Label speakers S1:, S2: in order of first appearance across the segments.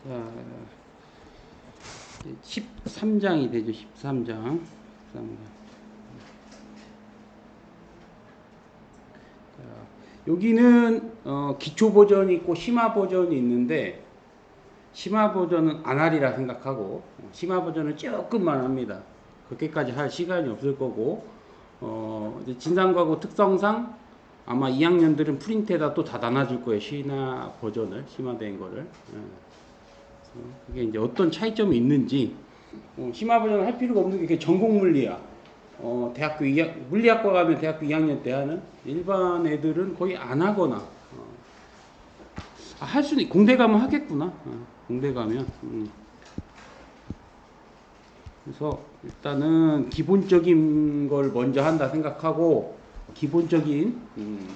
S1: 자, 13장이 되죠. 13장. 여기는 기초 버전이 있고 심화 버전이 있는데, 심화 버전은 안 하리라 생각하고 심화 버전은 조금만 합니다. 그렇게까지 할 시간이 없을 거고, 이제 진상과고 특성상 아마 2학년들은 프린트에다 또 다 나눠줄 거예요. 심화 버전을, 심화된 거를. 그게 이제 어떤 차이점이 있는지, 심화 버전을 할 필요가 없는 게 전공 물리야. 대학교 2학, 물리학과 가면 대학교 2학년 때 하는, 일반 애들은 거의 안 하거나, 할 수는, 공대 가면 하겠구나. 공대 가면. 그래서 일단은 기본적인 걸 먼저 한다 생각하고, 기본적인,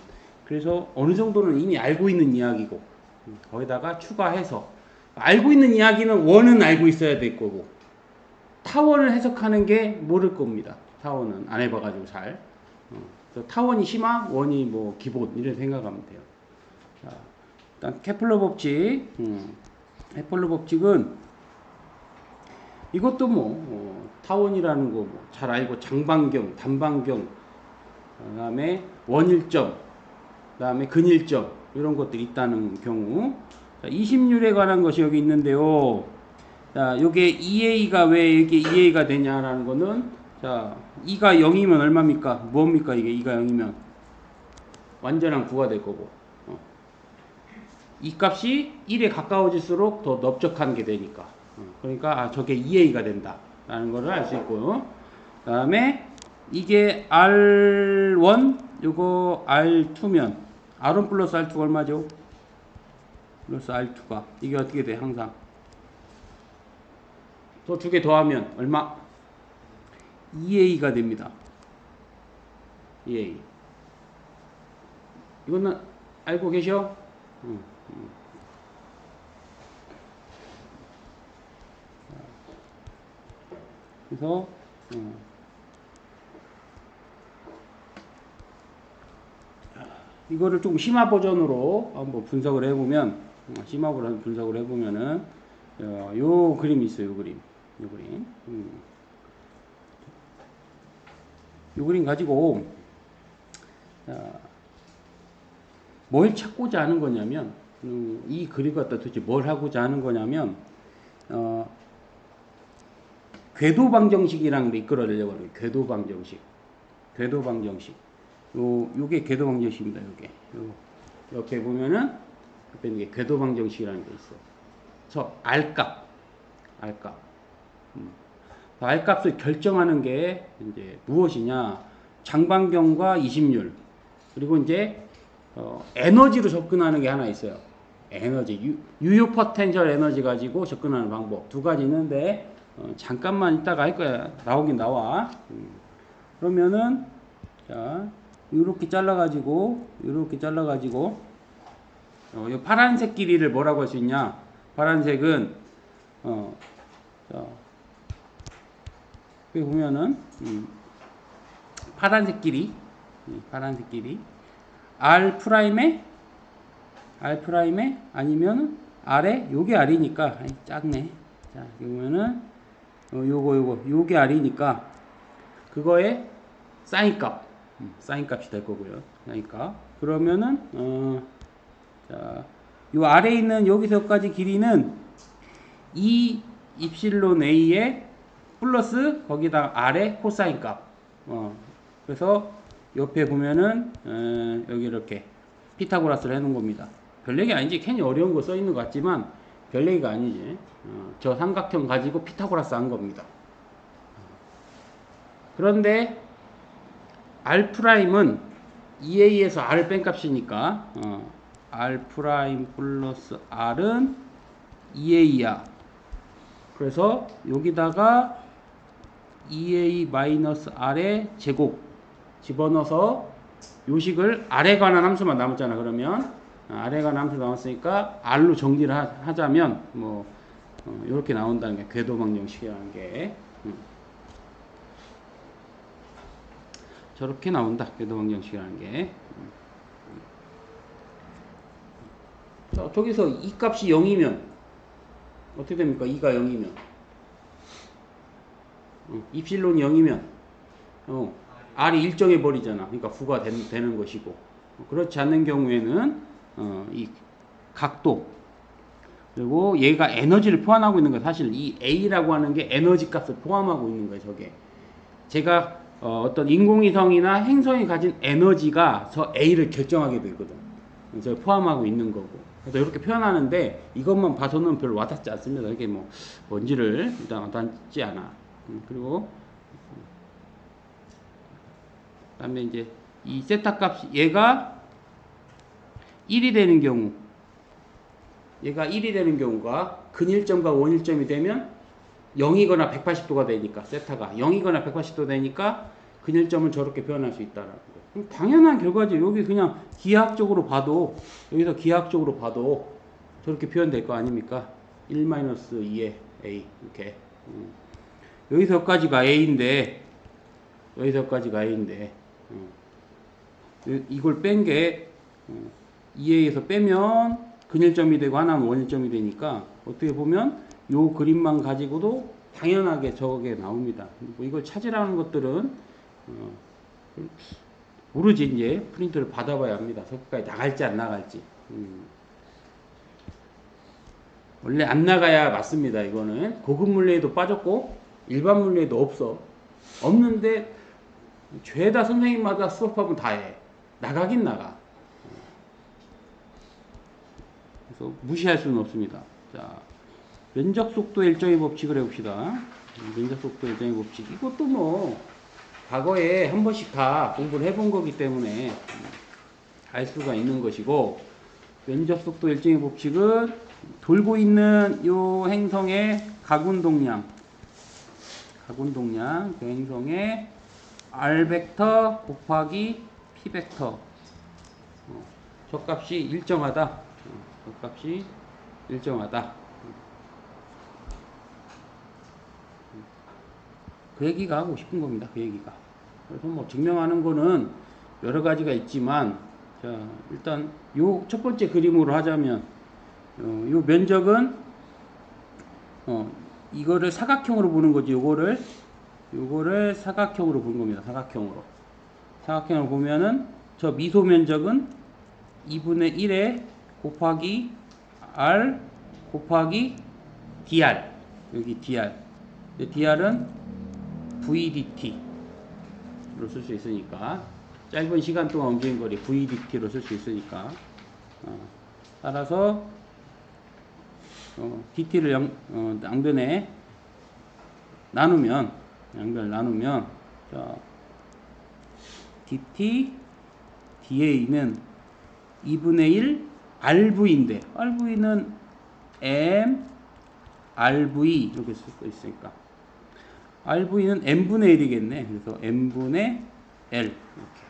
S1: 그래서 어느 정도는 이미 알고 있는 이야기고, 거기다가 추가해서, 알고 있는 이야기는 원은 알고 있어야 될 거고, 타원을 해석하는 게 모를 겁니다. 타원은 안 해봐가지고 잘. 타원이 심화, 원이 뭐 기본, 이렇게 생각하면 돼요. 자, 일단 케플러 법칙. 케플러 법칙은 이것도 뭐 타원이라는 거 잘 알고, 장반경, 단반경, 그다음에 원일점, 그다음에 근일점, 이런 것들이 있다는 경우. 자, 20률에 관한 것이 여기 있는데요. 자, 요게 2a가 왜 이게 2a가 되냐라는 거는, 자, 2가 0이면 얼마입니까? 뭡니까? 이게 2가 0이면 완전한 9가 될 거고, 이 값이 1에 가까워질수록 더 넓적한 게 되니까, 그러니까 저게 2a가 된다 라는 거를 알 수 있고요. 그 다음에 이게 R1, 요거 R2면 R1 플러스 R2가 얼마죠? 플러스 R2가 이게 어떻게 돼? 항상 또 두 개 더하면 얼마? 2a가 됩니다. 2a. 이거는 알고 계셔? 그래서 이거를 좀 심화 버전으로 한번 분석을 해보면, 심화 버전 분석을 해보면은 요 그림이 있어요. 요 그림. 요 그림. 요 그림 가지고 뭘 찾고자 하는 거냐면, 이 그림 갖다 도대체 뭘 하고자 하는 거냐면, 궤도 방정식이라는 게 이끌어내려고 하는 거예요. 궤도 방정식. 궤도 방정식. 요게 궤도 방정식입니다. 요게. 옆에 보면은, 옆에 이게 궤도 방정식이라는 게 있어. 그래서 R값. R값을 결정하는 게 이제 무엇이냐? 장반경과 20률. 그리고 이제, 에너지로 접근하는 게 하나 있어요. 에너지. 유효 포텐셜 에너지 가지고 접근하는 방법. 두 가지 있는데, 잠깐만 이따가 할 거야. 나오긴 나와. 그러면은, 자, 이렇게 잘라가지고, 이 파란색 길이를 뭐라고 할 수 있냐? 파란색은, 자, 여기 보면은, 파란색 길이, R 프라임에 아니면 R에, 요게 R이니까, 작네. 자, 그러면은, 요게 R이니까, 그거에 사인 값이 될 거고요. 사인 값. 그러면은, 자, 요 아래에 있는 여기서까지 길이는 2 입실론 A에 플러스 거기다 R의 코사인 값. 그래서 옆에 보면은, 여기 이렇게 피타고라스를 해놓은 겁니다. 별 얘기 아니지. 괜히 어려운 거 써 있는 것 같지만 별 얘기가 아니지. 저 삼각형 가지고 피타고라스 한 겁니다. 그런데 R'은 2A에서 R을 뺀 값이니까, R' 플러스 R은 2A야. 그래서 여기다가 2A 마이너스 R의 제곱 집어넣어서 요식을 R에 관한 함수만 남았잖아. 그러면 R에 관한 함수 남았으니까 R로 정리를 하자면 뭐 이렇게 나온다는 게 궤도 방정식이라는 게. 저렇게 나온다. 궤도 방정식이라는 게. 자, 저기서 이 값이 0이면 어떻게 됩니까? 2가 0이면 입실론이 0이면 R이 일정해 버리잖아. 그러니까 9가 되는 것이고, 그렇지 않는 경우에는 이 각도, 그리고 얘가 에너지를 포함하고 있는 거예요. 사실 이 A라고 하는 게 에너지 값을 포함하고 있는 거예요. 저게 제가 어떤 인공위성이나 행성이 가진 에너지가 저 A를 결정하게 되거든. 그래서 포함하고 있는 거고. 그래서 이렇게 표현하는데 이것만 봐서는 별로 와닿지 않습니다. 이게 뭐 뭔지를 일단 와닿지 않아. 그리고 그다음에 이제 이 세타 값이 얘가 1이 되는 경우, 얘가 1이 되는 경우가 근일점과 원일점이 되면 0이거나 180도가 되니까, 세타가 0이거나 180도 되니까 근일점을 저렇게 표현할 수 있다라는 거예요. 당연한 결과지. 여기 그냥 기하학적으로 봐도, 여기서 기하학적으로 봐도 저렇게 표현될 거 아닙니까? 1-2의 A 이렇게. 여기서까지가 A인데, 여기서까지가 A인데, 이걸 뺀 게 2A에서 빼면 근일점이 되고 하나는 원일점이 되니까, 어떻게 보면 요 그림만 가지고도 당연하게 저게 나옵니다. 뭐 이걸 찾으라는 것들은 모르지. 이제 프린트를 받아봐야 합니다. 저기까지 나갈지 안 나갈지. 원래 안 나가야 맞습니다. 이거는 고급 물리에도 빠졌고 일반 물리에도 없어. 없는데 죄다 선생님마다 수업하면 다 해. 나가긴 나가. 그래서 무시할 수는 없습니다. 자, 면적 속도 일정의 법칙을 해봅시다. 면적 속도 일정의 법칙. 이것도 뭐 과거에 한 번씩 다 공부를 해본 거기 때문에 알 수가 있는 것이고, 면적 속도 일정의 법칙은 돌고 있는 요 행성의 가군동량, 그 행성의 R 벡터 곱하기 P 벡터, 저 값이 일정하다. 저 값이 일정하다. 그 얘기가 하고 싶은 겁니다. 그 얘기가. 그래서 뭐 증명하는 거는 여러 가지가 있지만, 자, 일단 요 첫 번째 그림으로 하자면, 요 면적은 이거를 사각형으로 보는 거지. 요거를 사각형으로 보는 겁니다. 사각형으로 보면은 저 미소 면적은 2분의 1에 곱하기 R 곱하기 dr. 여기 dr. dr은 VDT로 쓸 수 있으니까, 짧은 시간 동안 움직인 거리 VDT로 쓸 수 있으니까, 따라서 DT를 양변에 나누면, 자, DT DA는 2분의 1 RV인데, RV는 M RV 이렇게 쓸 수 있으니까 RV는 n분의 1이겠네. 그래서 n분의 L 이렇게.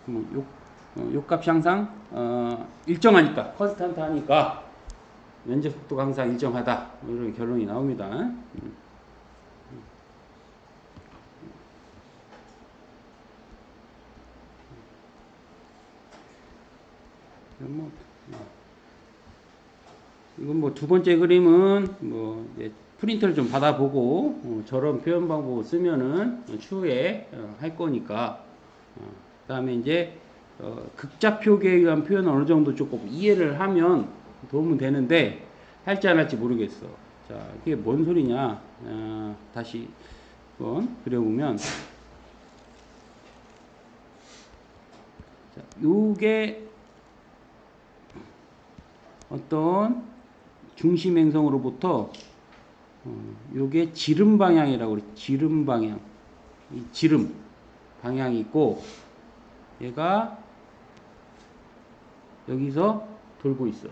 S1: 뭐 요 값이 항상 일정하니까, 컨스탄트 하니까 면적 속도가 항상 일정하다. 이런 결론이 나옵니다. 이건 뭐 두 번째 그림은 뭐 이제 프린트를 좀 받아보고 저런 표현 방법을 쓰면은 추후에 할 거니까, 그다음에 이제 극좌표계에 의한 표현을 어느 정도 조금 이해를 하면 도움은 되는데, 할지 안 할지 모르겠어. 자, 이게 뭔 소리냐? 다시 한번 그려보면, 자, 요게 어떤 중심 행성으로부터 요게 지름 방향이라고 그래. 지름 방향. 이 지름 방향이 있고, 얘가 여기서 돌고 있어.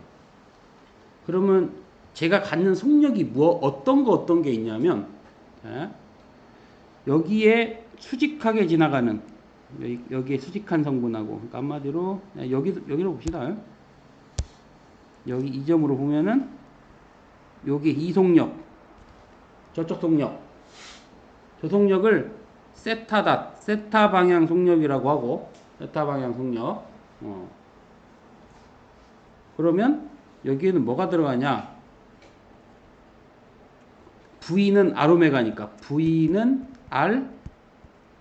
S1: 그러면 제가 갖는 속력이 어떤 게 있냐면, 여기에 수직하게 지나가는, 여기에 수직한 성분하고, 그러니까 한마디로 여기로 봅시다. 여기 이 점으로 보면은 여기 이 속력, 저쪽 속력, 저 속력을 세타 방향 속력이라고 하고, 세타 방향 속력. 그러면 여기에는 뭐가 들어가냐? V는 R 오메가니까 V는 R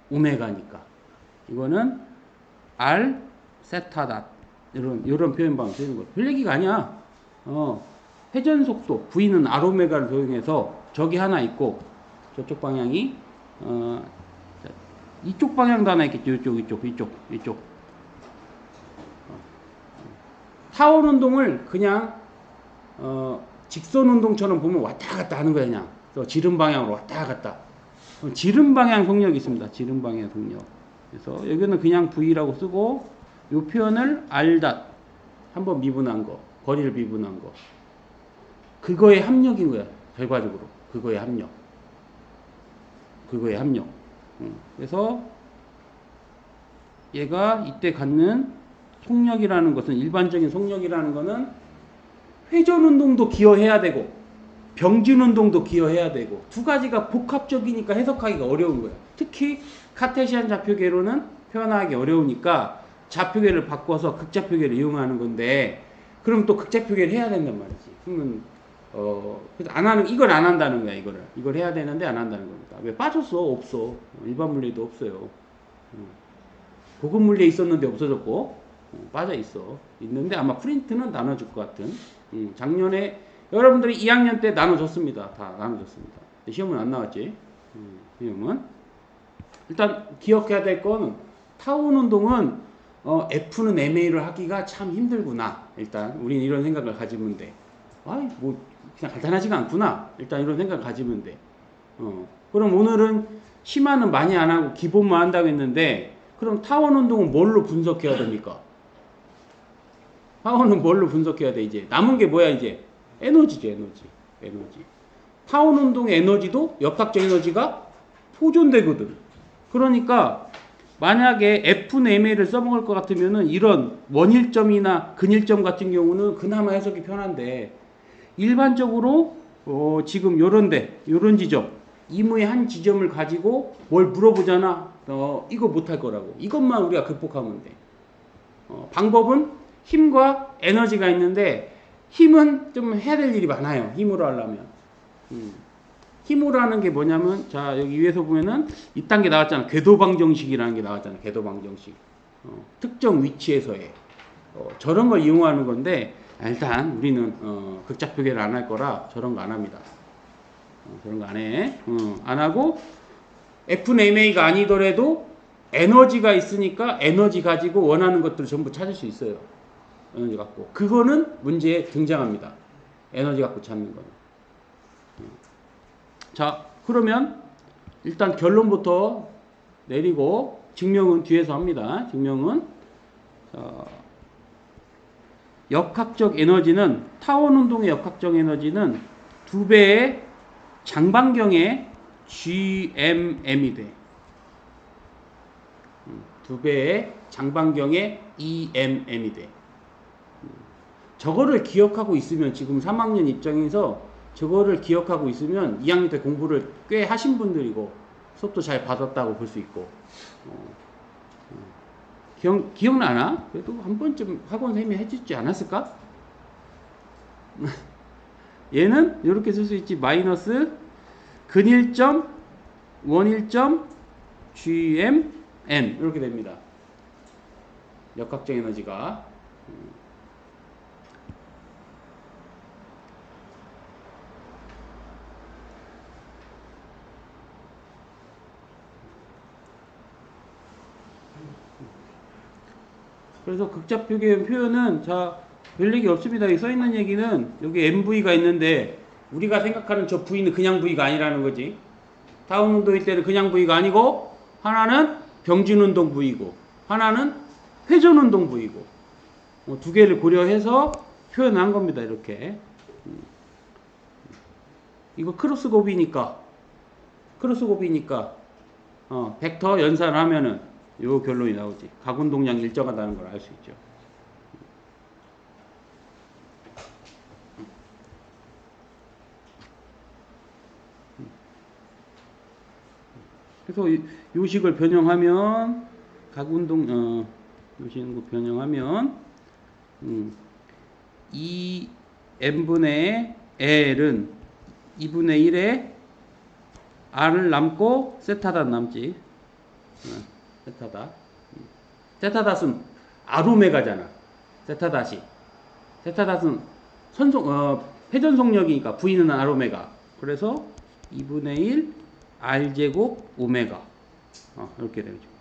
S1: 오메가니까 이거는 R 세타 닷 이런 표현 방식 쓰는 거예요. 별 얘기가 아니야. 회전 속도 V는 R 오메가를 도용해서 저기 하나 있고 저쪽 방향이 이쪽 방향도 하나 있겠죠. 이쪽. 타원 운동을 그냥 직선 운동처럼 보면 왔다 갔다 하는 거야 그냥. 그래서 지름 방향으로 왔다 갔다. 지름 방향 속력이 있습니다. 지름 방향 속력. 그래서 여기는 그냥 V라고 쓰고 이 표현을 R 닷 한번 미분한 거, 거리를 미분한 거. 그거의 합력인 거야. 결과적으로 그거의 합력. 그래서 얘가 이때 갖는 속력이라는 것은 일반적인 속력이라는 것은 회전 운동도 기여해야 되고 병진 운동도 기여해야 되고 두 가지가 복합적이니까 해석하기가 어려운 거예요. 특히 카테시안 좌표계로는 표현하기 어려우니까 좌표계를 바꿔서 극좌표계를 이용하는 건데 그럼 또 극좌표계를 해야 된단 말이지. 그러면 그래서 이걸 안 한다는 거야. 이걸 해야 되는데 안 한다는 겁니다. 왜 빠졌어? 없어. 일반 물리도 없어요. 고급 물리에 있었는데 없어졌고 빠져 있어. 있는데 아마 프린트는 나눠줄 것 같은. 작년에 여러분들이 2학년 때 나눠줬습니다. 다 나눠줬습니다. 시험은 안 나왔지. 시험은 일단 기억해야 될 거는 타원 운동은 F는 MA를 하기가 참 힘들구나. 일단 우리는 이런 생각을 가지면 돼. 뭐 그냥 간단하지가 않구나. 일단 이런 생각을 가지면 돼. 그럼 오늘은 심화는 많이 안 하고 기본만 한다고 했는데 그럼 타원 운동은 뭘로 분석해야 됩니까? 타원은 뭘로 분석해야 돼 이제? 남은 게 뭐야 이제? 에너지죠. 에너지. 타원 운동의 에너지도 역학적 에너지가 보존되거든. 그러니까 만약에 F는 MA를 써먹을 것 같으면은 이런 원일점이나 근일점 같은 경우는 그나마 해석이 편한데 일반적으로 지금 요런 지점 이무의 한 지점을 가지고 뭘 물어보잖아. 이거 못할 거라고. 이것만 우리가 극복하면 돼. 방법은 힘과 에너지가 있는데 힘은 좀 해야 될 일이 많아요. 힘으로 하려면. 힘으로 하는 게 뭐냐면 자 여기 위에서 보면은 이딴 게 나왔잖아. 궤도방정식이라는 게 나왔잖아. 궤도방정식. 특정 위치에서의 저런 걸 이용하는 건데 일단 우리는 극좌표계를 안 할 거라 저런 거 안 합니다. 저런 거 안 해. 안 하고 F는 MA가 아니더라도 에너지가 있으니까 에너지 가지고 원하는 것들을 전부 찾을 수 있어요. 에너지 갖고. 그거는 문제에 등장합니다. 에너지 갖고 찾는 거는. 자, 그러면 일단 결론부터 내리고 증명은 뒤에서 합니다. 증명은 역학적 에너지는 타원 운동의 역학적 에너지는 2배의 장반경의 GMM이 돼. 2배의 장반경의 EMM이 돼. 저거를 기억하고 있으면 지금 3학년 입장에서 저거를 기억하고 있으면 2학년 때 공부를 꽤 하신 분들이고 수업도 잘 받았다고 볼 수 있고 기억나나? 그래도 한 번쯤 학원 선생님이 해주지 않았을까? 얘는 이렇게 쓸 수 있지. 마이너스 근일점 원일점 GMM 이렇게 됩니다. 역학적 에너지가 그래서 극좌표계 표현은 자 별 얘기 없습니다. 여기 써있는 얘기는 여기 MV가 있는데 우리가 생각하는 저 V는 그냥 V가 아니라는 거지. 타원 운동일 때는 그냥 V가 아니고 하나는 병진 운동 V고 하나는 회전 운동 V고 두 개를 고려해서 표현한 겁니다. 이렇게 이거 크로스곱이니까 벡터 연산을 하면은 요 결론이 나오지. 각운동량이 일정하다는 걸 알 수 있죠. 그래서 요식을 변형하면 각운동 요식을 변형하면 2n분의 L은 2분의 1의 R을 남고 세타다 남지. 세타다. 세타닷은 R오메가잖아. 세타닷이. 세타닷은 회전 속력이니까 V는 R오메가. 그래서 2분의 1 R제곱 오메가. 이렇게 되죠.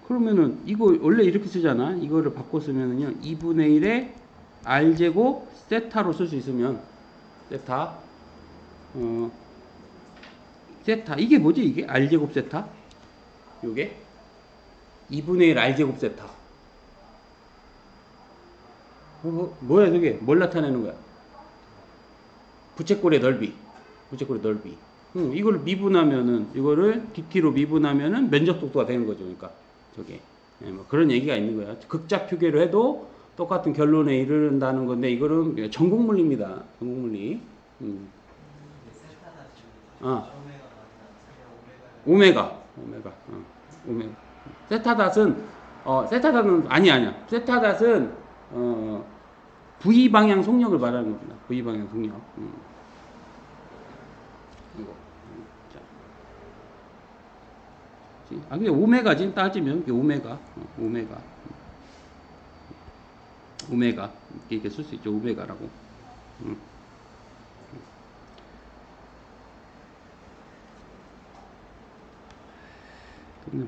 S1: 그러면은 이거 원래 이렇게 쓰잖아. 이거를 바꿔 쓰면은요. 2분의 1에 R제곱 세타로 쓸 수 있으면 세타 세타 이게 뭐지 이게? R제곱 세타? 요게 2분의 1 R제곱 세타 뭐야 저게? 뭘 나타내는 거야? 부채꼴의 넓이 부채꼴의 넓이 이걸 미분하면은 이거를 DT로 미분하면은 면적 속도가 되는 거죠. 그러니까 저게 뭐 그런 얘기가 있는 거야. 극자 표계로 해도 똑같은 결론에 이르른다는 건데 이거는 전공물리입니다. 전공물리. 오메가. 세타닷은 세타닷은 아니야. 세타닷은 V 방향 속력을 말하는 겁니다. V 방향 속력. 이거. 자. 근데 오메가지 따지면 이게 오메가. 이렇게 쓸 수 있죠. 오메가라고.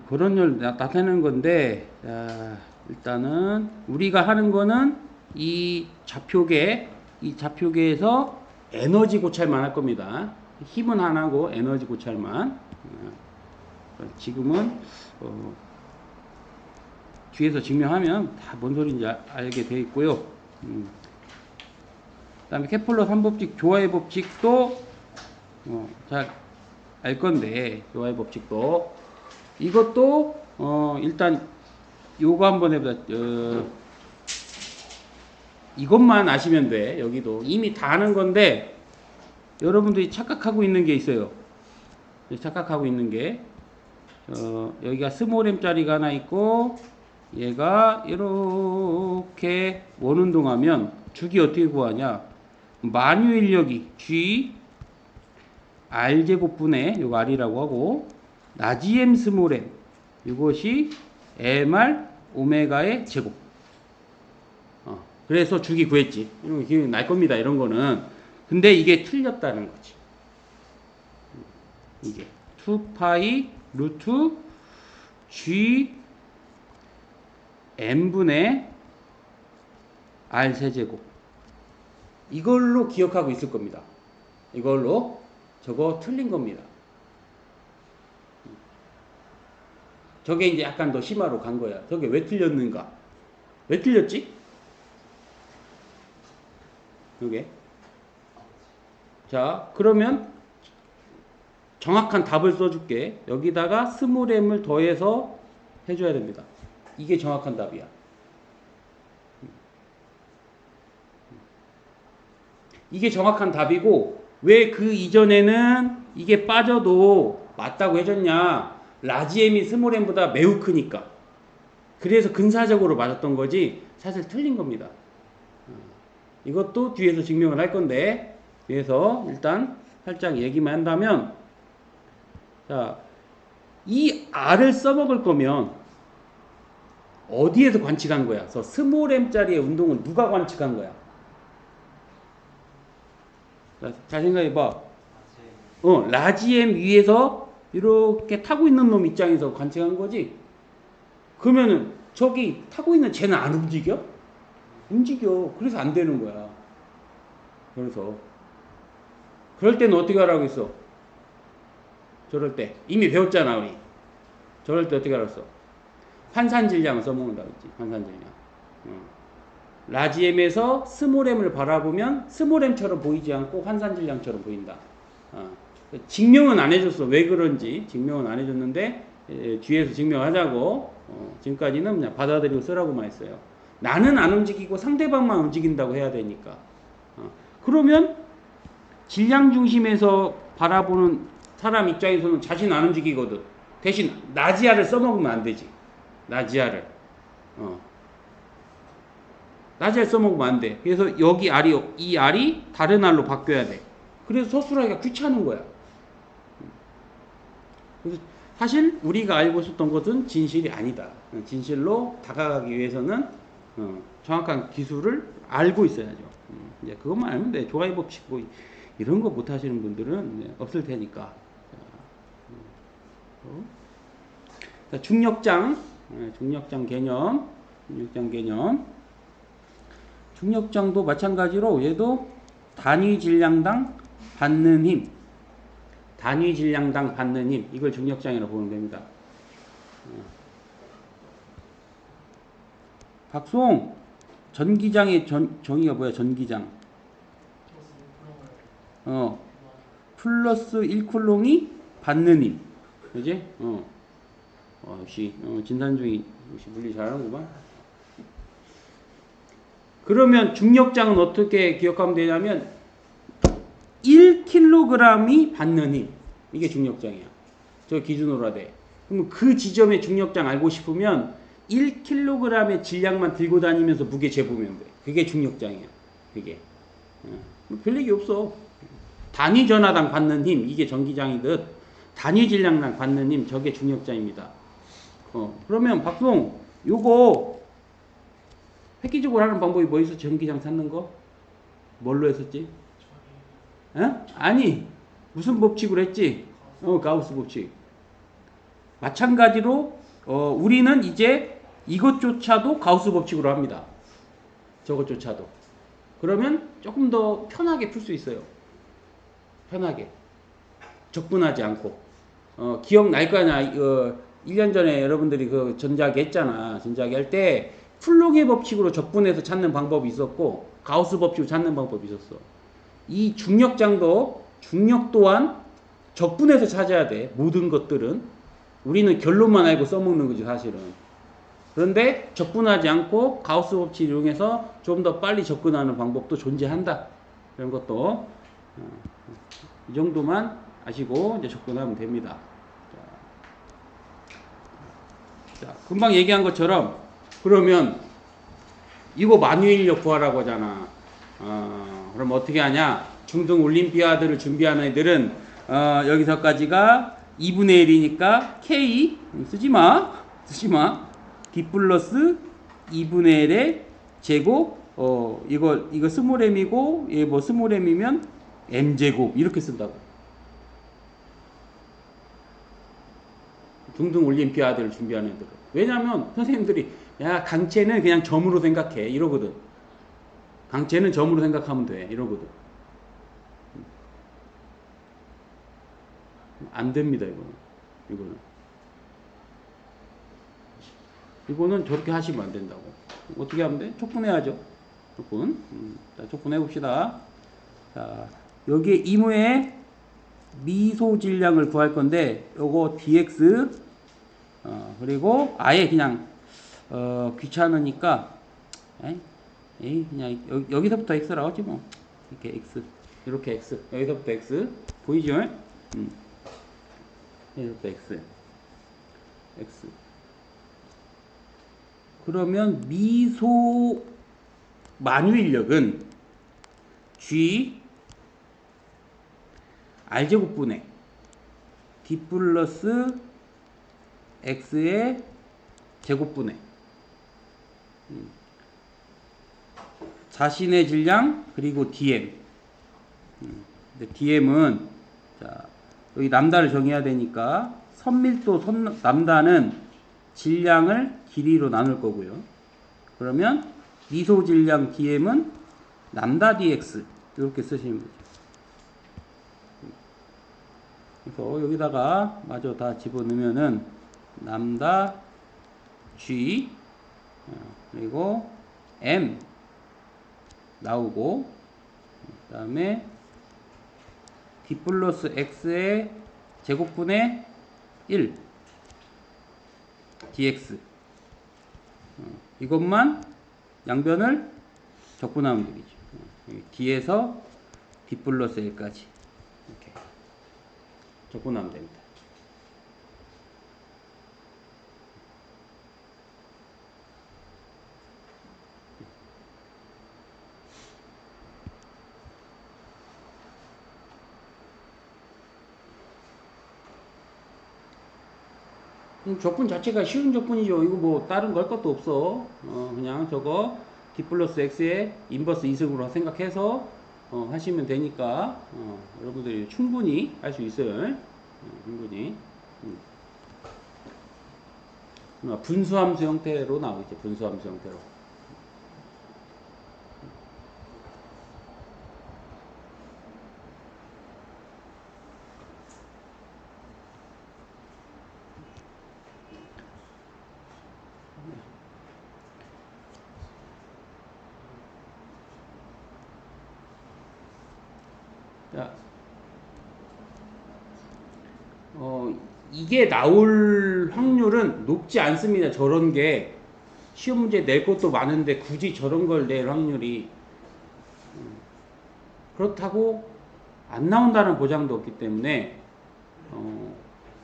S1: 그런 걸 나타내는 건데, 자, 일단은 우리가 하는 거는 이 좌표계에서 에너지 고찰만 할 겁니다. 힘은 하나고 에너지 고찰만. 지금은 뒤에서 증명하면 다 뭔 소리인지 알게 되어 있고요. 그 다음에 케플러 3법칙 조화의 법칙도 잘 알 건데, 조화의 법칙도 이것도 일단 요거 한번 해보자. 이것만 아시면 돼. 여기도 이미 다 아는 건데 여러분들이 착각하고 있는 게 있어요. 착각하고 있는 게 여기가 스몰 m짜리가 하나 있고 얘가 이렇게 원운동하면 주기 어떻게 구하냐? 만유 인력이 G R제곱분의 요거 R이라고 하고 라지 M 스몰 m 이것이 MR 오메가의 제곱. 그래서 주기 구했지. 이런 거 기억이 날 겁니다. 이런 거는. 근데 이게 틀렸다는 거지. 이게 2파이 루트 G M분의 R 세제곱. 이걸로 기억하고 있을 겁니다. 이걸로 저거 틀린 겁니다. 저게 이제 약간 더 심화로 간 거야. 저게 왜 틀렸는가? 왜 틀렸지? 요게. 자, 그러면 정확한 답을 써줄게. 여기다가 스몰 m을 더해서 해줘야 됩니다. 이게 정확한 답이야. 이게 정확한 답이고, 왜 그 이전에는 이게 빠져도 맞다고 해줬냐? 라지 m이 스몰 m보다 매우 크니까. 그래서 근사적으로 맞았던 거지, 사실 틀린 겁니다. 이것도 뒤에서 증명을 할 건데, 뒤에서 일단 살짝 얘기만 한다면, 자, 이 R을 써먹을 거면 어디에서 관측한 거야? 그래서 스몰 m짜리의 운동은 누가 관측한 거야? 잘 생각해봐. 라지 m 위에서 이렇게 타고 있는 놈 입장에서 관측한 거지? 그러면은 저기 타고 있는 쟤는 안 움직여? 움직여. 그래서 안 되는 거야. 그래서 그럴 때는 어떻게 하라고 했어? 저럴 때 이미 배웠잖아 우리. 저럴 때 어떻게 하라고 했어? 환산질량을 써먹는다고 했지. 환산질량. 라지 m에서 스몰 m을 바라보면 스몰 m처럼 보이지 않고 환산질량처럼 보인다. 증명은 안 해줬어. 왜 그런지 증명은 안 해줬는데 뒤에서 증명하자고. 지금까지는 그냥 받아들이고 쓰라고만 했어요. 나는 안 움직이고 상대방만 움직인다고 해야 되니까. 그러면 질량 중심에서 바라보는 사람 입장에서는 자신 안 움직이거든. 대신 나지아를 써먹으면 안 되지. 나지아를. 어. 낮에 써먹으면 안 돼. 그래서 여기 R이, 이 R이 다른 R로 바뀌어야 돼. 그래서 서술하기가 귀찮은 거야. 그래서 사실 우리가 알고 있었던 것은 진실이 아니다. 진실로 다가가기 위해서는 정확한 기술을 알고 있어야죠. 이제 그것만 알면 돼. 조화의 법칙 뭐 이런 거 못 하시는 분들은 없을 테니까. 자, 중력장 개념, 중력장도 마찬가지로 얘도 단위 질량당 받는 힘, 이걸 중력장이라고 보면 됩니다. 박송, 전기장의 정의가 뭐야? 전기장. 플러스 1쿨롱이 받는 힘. 그지? 역시 진산중이 역시 물리 잘하는구만. 그러면 중력장은 어떻게 기억하면 되냐면 1kg이 받는 힘. 이게 중력장이야. 저 기준으로 돼. 그럼 그 지점의 중력장 알고 싶으면 1kg의 질량만 들고 다니면서 무게 재보면 돼. 그게 중력장이야. 그게. 별 얘기 없어. 단위 전하당 받는 힘. 이게 전기장이듯 단위 질량당 받는 힘. 저게 중력장입니다. 그러면 박송 요거 획기적으로 하는 방법이 뭐 있어? 전기장 찾는 거? 뭘로 했었지? 아니 무슨 법칙으로 했지? 가우스 법칙. 마찬가지로 우리는 이제 이것조차도 가우스 법칙으로 합니다. 저것조차도. 그러면 조금 더 편하게 풀 수 있어요. 편하게. 적분하지 않고. 기억날 거 아니야. 1년 전에 여러분들이 그 전자기 했잖아. 전자기 할 때 플로게 법칙으로 적분해서 찾는 방법이 있었고 가우스 법칙으로 찾는 방법이 있었어. 이 중력장도 중력 또한 적분해서 찾아야 돼. 모든 것들은. 우리는 결론만 알고 써먹는 거지 사실은. 그런데 적분하지 않고 가우스 법칙을 이용해서 좀 더 빨리 접근하는 방법도 존재한다. 이런 것도 이 정도만 아시고 이제 접근하면 됩니다. 자, 금방 얘기한 것처럼 그러면 이거 만유인력 구하라고 하잖아. 그럼 어떻게 하냐? 중등 올림피아드를 준비하는 애들은 여기서까지가 2분의 1이니까 K 쓰지마. D 플러스 2분의 1의 제곱 이거 스몰 m이고 얘 뭐 스몰 m이면 m 제곱 이렇게 쓴다고. 중등 올림피아드를 준비하는 애들은. 왜냐면 선생님들이 야 강체는 그냥 점으로 생각해 이러거든. 강체는 점으로 생각하면 돼 이러거든. 안 됩니다 이거는 저렇게 하시면 안 된다고. 어떻게 하면 돼? 촉분해야죠. 촉분. 자, 촉분해 봅시다. 자, 여기에 이무의 미소 질량을 구할 건데 요거 dx 그리고 아예 그냥 귀찮으니까 그냥 여기서부터 x라고 하지 뭐. 이렇게 x 이렇게 x 여기서부터 x 보이죠? 여기서부터 x 그러면 미소 만유인력은 g r제곱분의 d 플러스 x의 제곱분의 자신의 질량 그리고 dm. dm은 자, 여기 람다를 정해야 되니까 선밀도 람다는 질량을 길이로 나눌 거고요. 그러면 미소 질량 dm은 람다 dx 이렇게 쓰시면 되죠. 그래서 여기다가 마저 다 집어넣으면은 람다 g 그리고 m 나오고 그 다음에 d 플러스 x의 제곱분의 1 dx 이것만 양변을 적분하면 되겠죠. d에서 d 플러스 l까지 이렇게 적분하면 됩니다. 적분 자체가 쉬운 적분이죠. 이거 뭐 다른 걸 것도 없어. 그냥 저거 d 플러스 x의 인버스 이승으로 생각해서 하시면 되니까 여러분들이 충분히 할 수 있어요. 충분히. 분수함수 형태로 나오겠죠. 분수함수 형태로. 자, 이게 나올 확률은 높지 않습니다. 저런 게 시험 문제 낼 것도 많은데 굳이 저런 걸 낼 확률이 그렇다고 안 나온다는 보장도 없기 때문에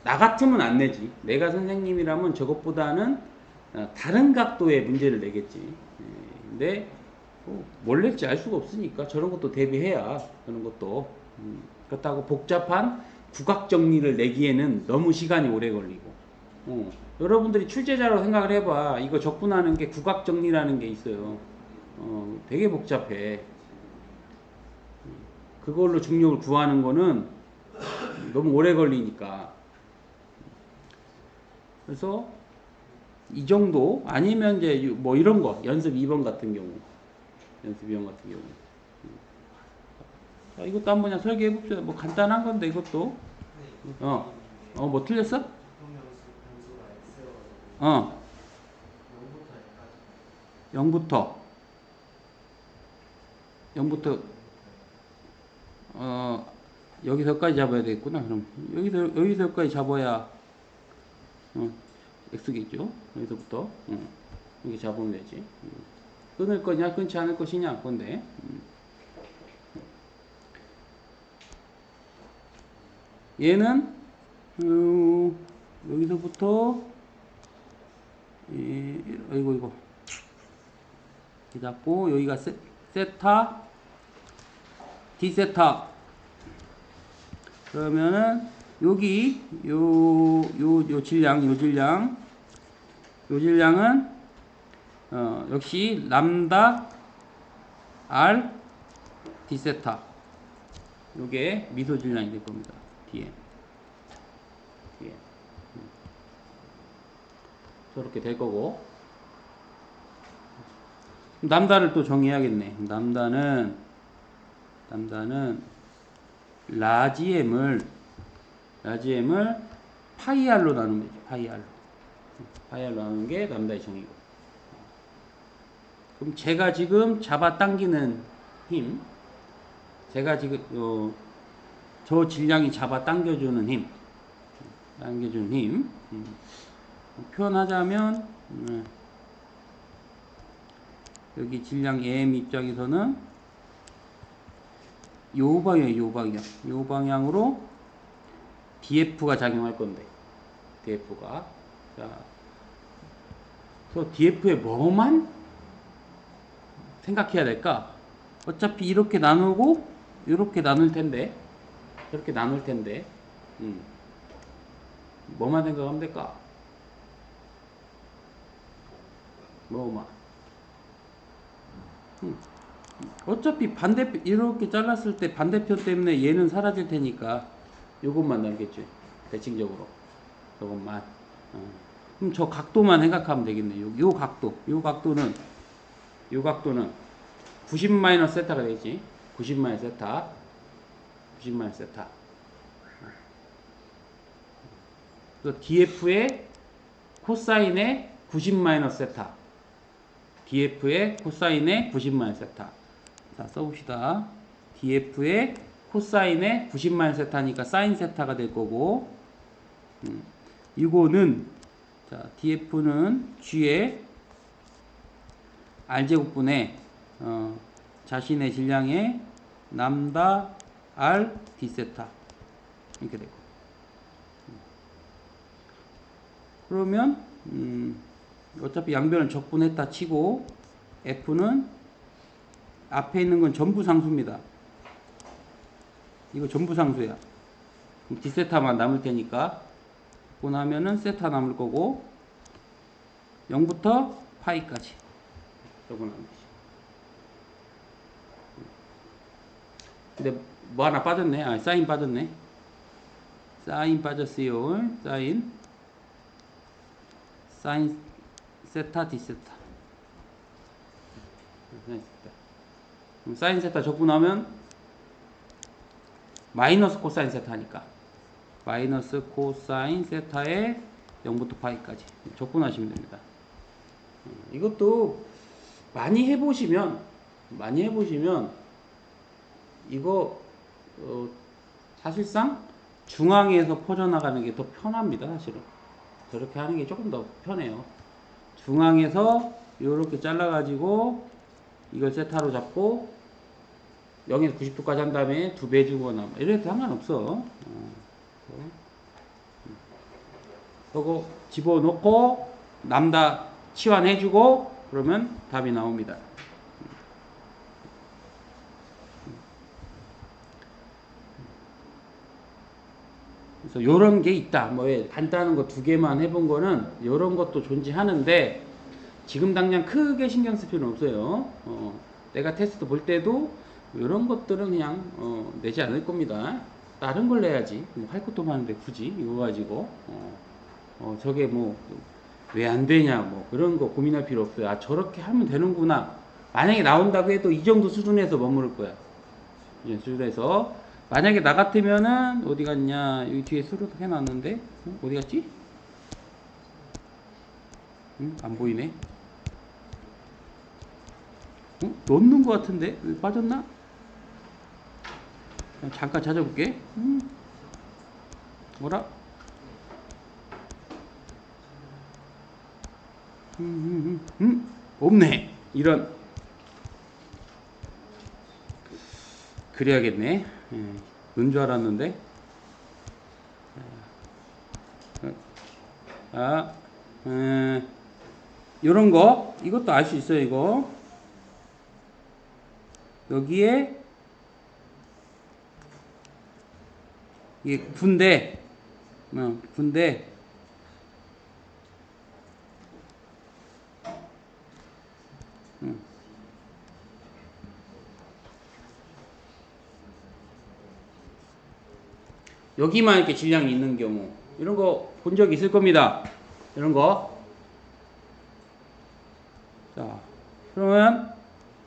S1: 나 같으면 안 내지. 내가 선생님이라면 저것보다는 다른 각도의 문제를 내겠지. 근데 뭘 낼지 알 수가 없으니까 저런 것도 대비해야 그런 것도 그렇다고 복잡한 국악 정리를 내기에는 너무 시간이 오래 걸리고 여러분들이 출제자로 생각을 해봐. 이거 적분하는 게 국악 정리라는 게 있어요. 되게 복잡해. 그걸로 중력을 구하는 거는 너무 오래 걸리니까. 그래서 이 정도 아니면 이제 뭐 이런 거 연습 2번 같은 경우 자, 이것도 한번 그냥 설계해 봅시다. 뭐 간단한 건데 이것도 뭐 틀렸어? 0부터 여기서까지 잡아야 되겠구나. 그럼 여기서까지 잡아야 x겠죠. 여기서부터 여기 잡으면 되지. 끊을 거냐 끊지 않을 것이냐 건데. 얘는 여기서부터 이거 잡고 여기가 세타 d 세타 그러면은 여기 요 질량은 역시 람다 r d 세타 요게 미소 질량이 될 겁니다. 뒤에 저렇게 될 거고 람다를 또 정의해야겠네. 람다는 라지 m을 파이 r로 나누면 되죠. 파이 r로 나누는 게 람다의 정의고. 그럼 제가 지금 잡아당기는 힘, 제가 지금 저 질량이 잡아당겨주는 힘, 표현하자면 여기 질량 m 입장에서는 요 방향으로 df가 작용할 건데 df가 자, 그래서 df에 뭐만 생각해야 될까? 어차피 이렇게 나누고 이렇게 나눌 텐데 이렇게 나눌 텐데 뭐만 생각하면 될까? 어차피 반대편 이렇게 잘랐을 때 반대편 때문에 얘는 사라질 테니까 요것만 남겠죠. 대칭적으로 저것만. 그럼 저 각도만 생각하면 되겠네. 요 각도는 90 마이너스 세타가 되겠지. 90 마이너스 세타. 그래서 df의 코사인의 90 마이너스 세타. df의 코사인의 90 마이너스 세타. 자, 써봅시다. df의 코사인의 90 마이너스 세타니까 사인 세타가 될 거고, 이거는, 자, df는 g의 r제곱분의, 자신의 질량의 람다 r d 세타. 이렇게 되고. 그러면, 어차피 양변을 적분했다 치고, f는 앞에 있는 건 전부 상수입니다. 이거 전부 상수야. 그럼 d세타만 남을 테니까 적고 나면은 세타 남을 거고 0부터 파이까지 적어놓으면 되지. 근데 뭐 하나 빠졌네. 아, 사인 빠졌네. 사인 빠졌어요. 사인 세타 디세타. 사인 세타 적고 나면 마이너스 코사인 세타니까 마이너스 코사인 세타에 0부터 파이까지 적분하시면 됩니다. 이것도 많이 해보시면 이거 사실상 중앙에서 퍼져나가는 게 더 편합니다. 사실은 저렇게 하는 게 조금 더 편해요. 중앙에서 이렇게 잘라가지고 이걸 세타로 잡고 0에서 90도까지 한 다음에 2배 주거나 이래도 상관없어. 그거 집어넣고 남다 치환해주고 그러면 답이 나옵니다. 그래서 요런 게 있다. 뭐 간단한 거 2개만 해본 거는 요런 것도 존재하는데 지금 당장 크게 신경 쓸 필요는 없어요. 내가 테스트 볼 때도 요런 것들은 그냥 내지 않을 겁니다. 다른 걸 내야지. 뭐 할 것도 많은데 굳이 이거 가지고 저게 뭐 왜 안 되냐 뭐 그런 거 고민할 필요 없어요. 아 저렇게 하면 되는구나. 만약에 나온다고 해도 이 정도 수준에서 머무를 거야. 이 수준에서 만약에 나 같으면은 어디 갔냐 여기 뒤에 수루도 해놨는데 어디 갔지? 안 보이네. 넣는 것 같은데 왜 빠졌나? 잠깐 찾아볼게. 뭐라? 없네. 이런. 그래야겠네. 넣은 줄 알았는데. 요런 거. 이것도 알 수 있어요, 이거. 여기에 이게 군대. 군대. 여기만 이렇게 질량이 있는 경우 이런 거 본 적 있을 겁니다. 이런 거. 자, 그러면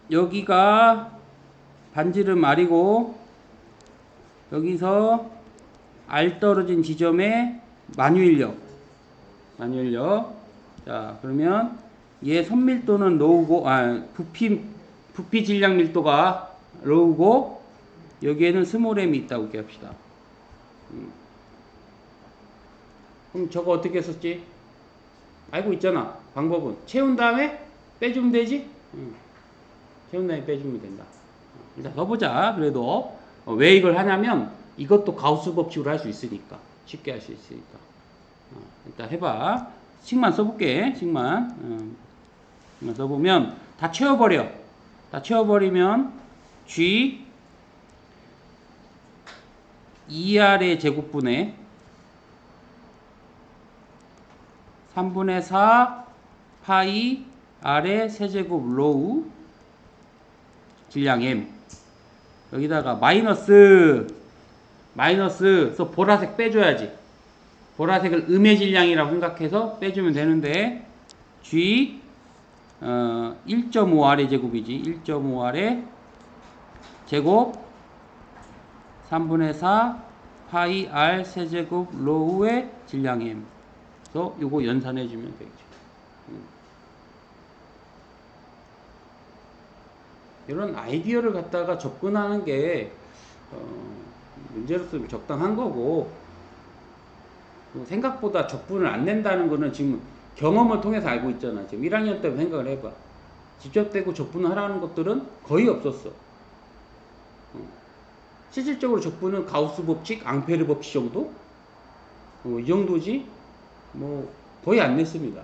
S1: 여기가 반지름 R이고 여기서 R 떨어진 지점에 만유인력. 자, 그러면 얘 선밀도는 로우고 부피 질량 밀도가 로우고 여기에는 스몰 m이 있다고 기합시다. 그럼 저거 어떻게 썼지? 알고 있잖아. 방법은 채운 다음에 빼주면 되지? 채운 다음에 빼주면 된다. 일단 써보자. 그래도 왜 이걸 하냐면 이것도 가우스 법칙으로 할 수 있으니까 쉽게 할 수 있으니까 일단 해봐. 식만 써볼게. 식만 써보면 다 채워버려. 다 채워버리면 G 2R의 제곱분의 3분의 4 파이 R의 세제곱 로우 질량 M 여기다가 마이너스 그래서 보라색 빼줘야지. 보라색을 음의 질량이라고 생각해서 빼주면 되는데 G 1.5R의 제곱이지. 1.5R의 제곱 3분의 4 파이 R 세제곱 로우의 질량 M. 그래서 요거 연산해주면 되겠죠. 이런 아이디어를 갖다가 접근하는 게 문제로서 적당한 거고 생각보다 적분을 안 낸다는 거는 지금 경험을 통해서 알고 있잖아. 지금 1학년 때부터 생각을 해봐. 직접 대고 적분을 하라는 것들은 거의 없었어. 실질적으로 적분은 가우스 법칙, 앙페르 법칙 정도? 이 정도지? 뭐 거의 안 냈습니다.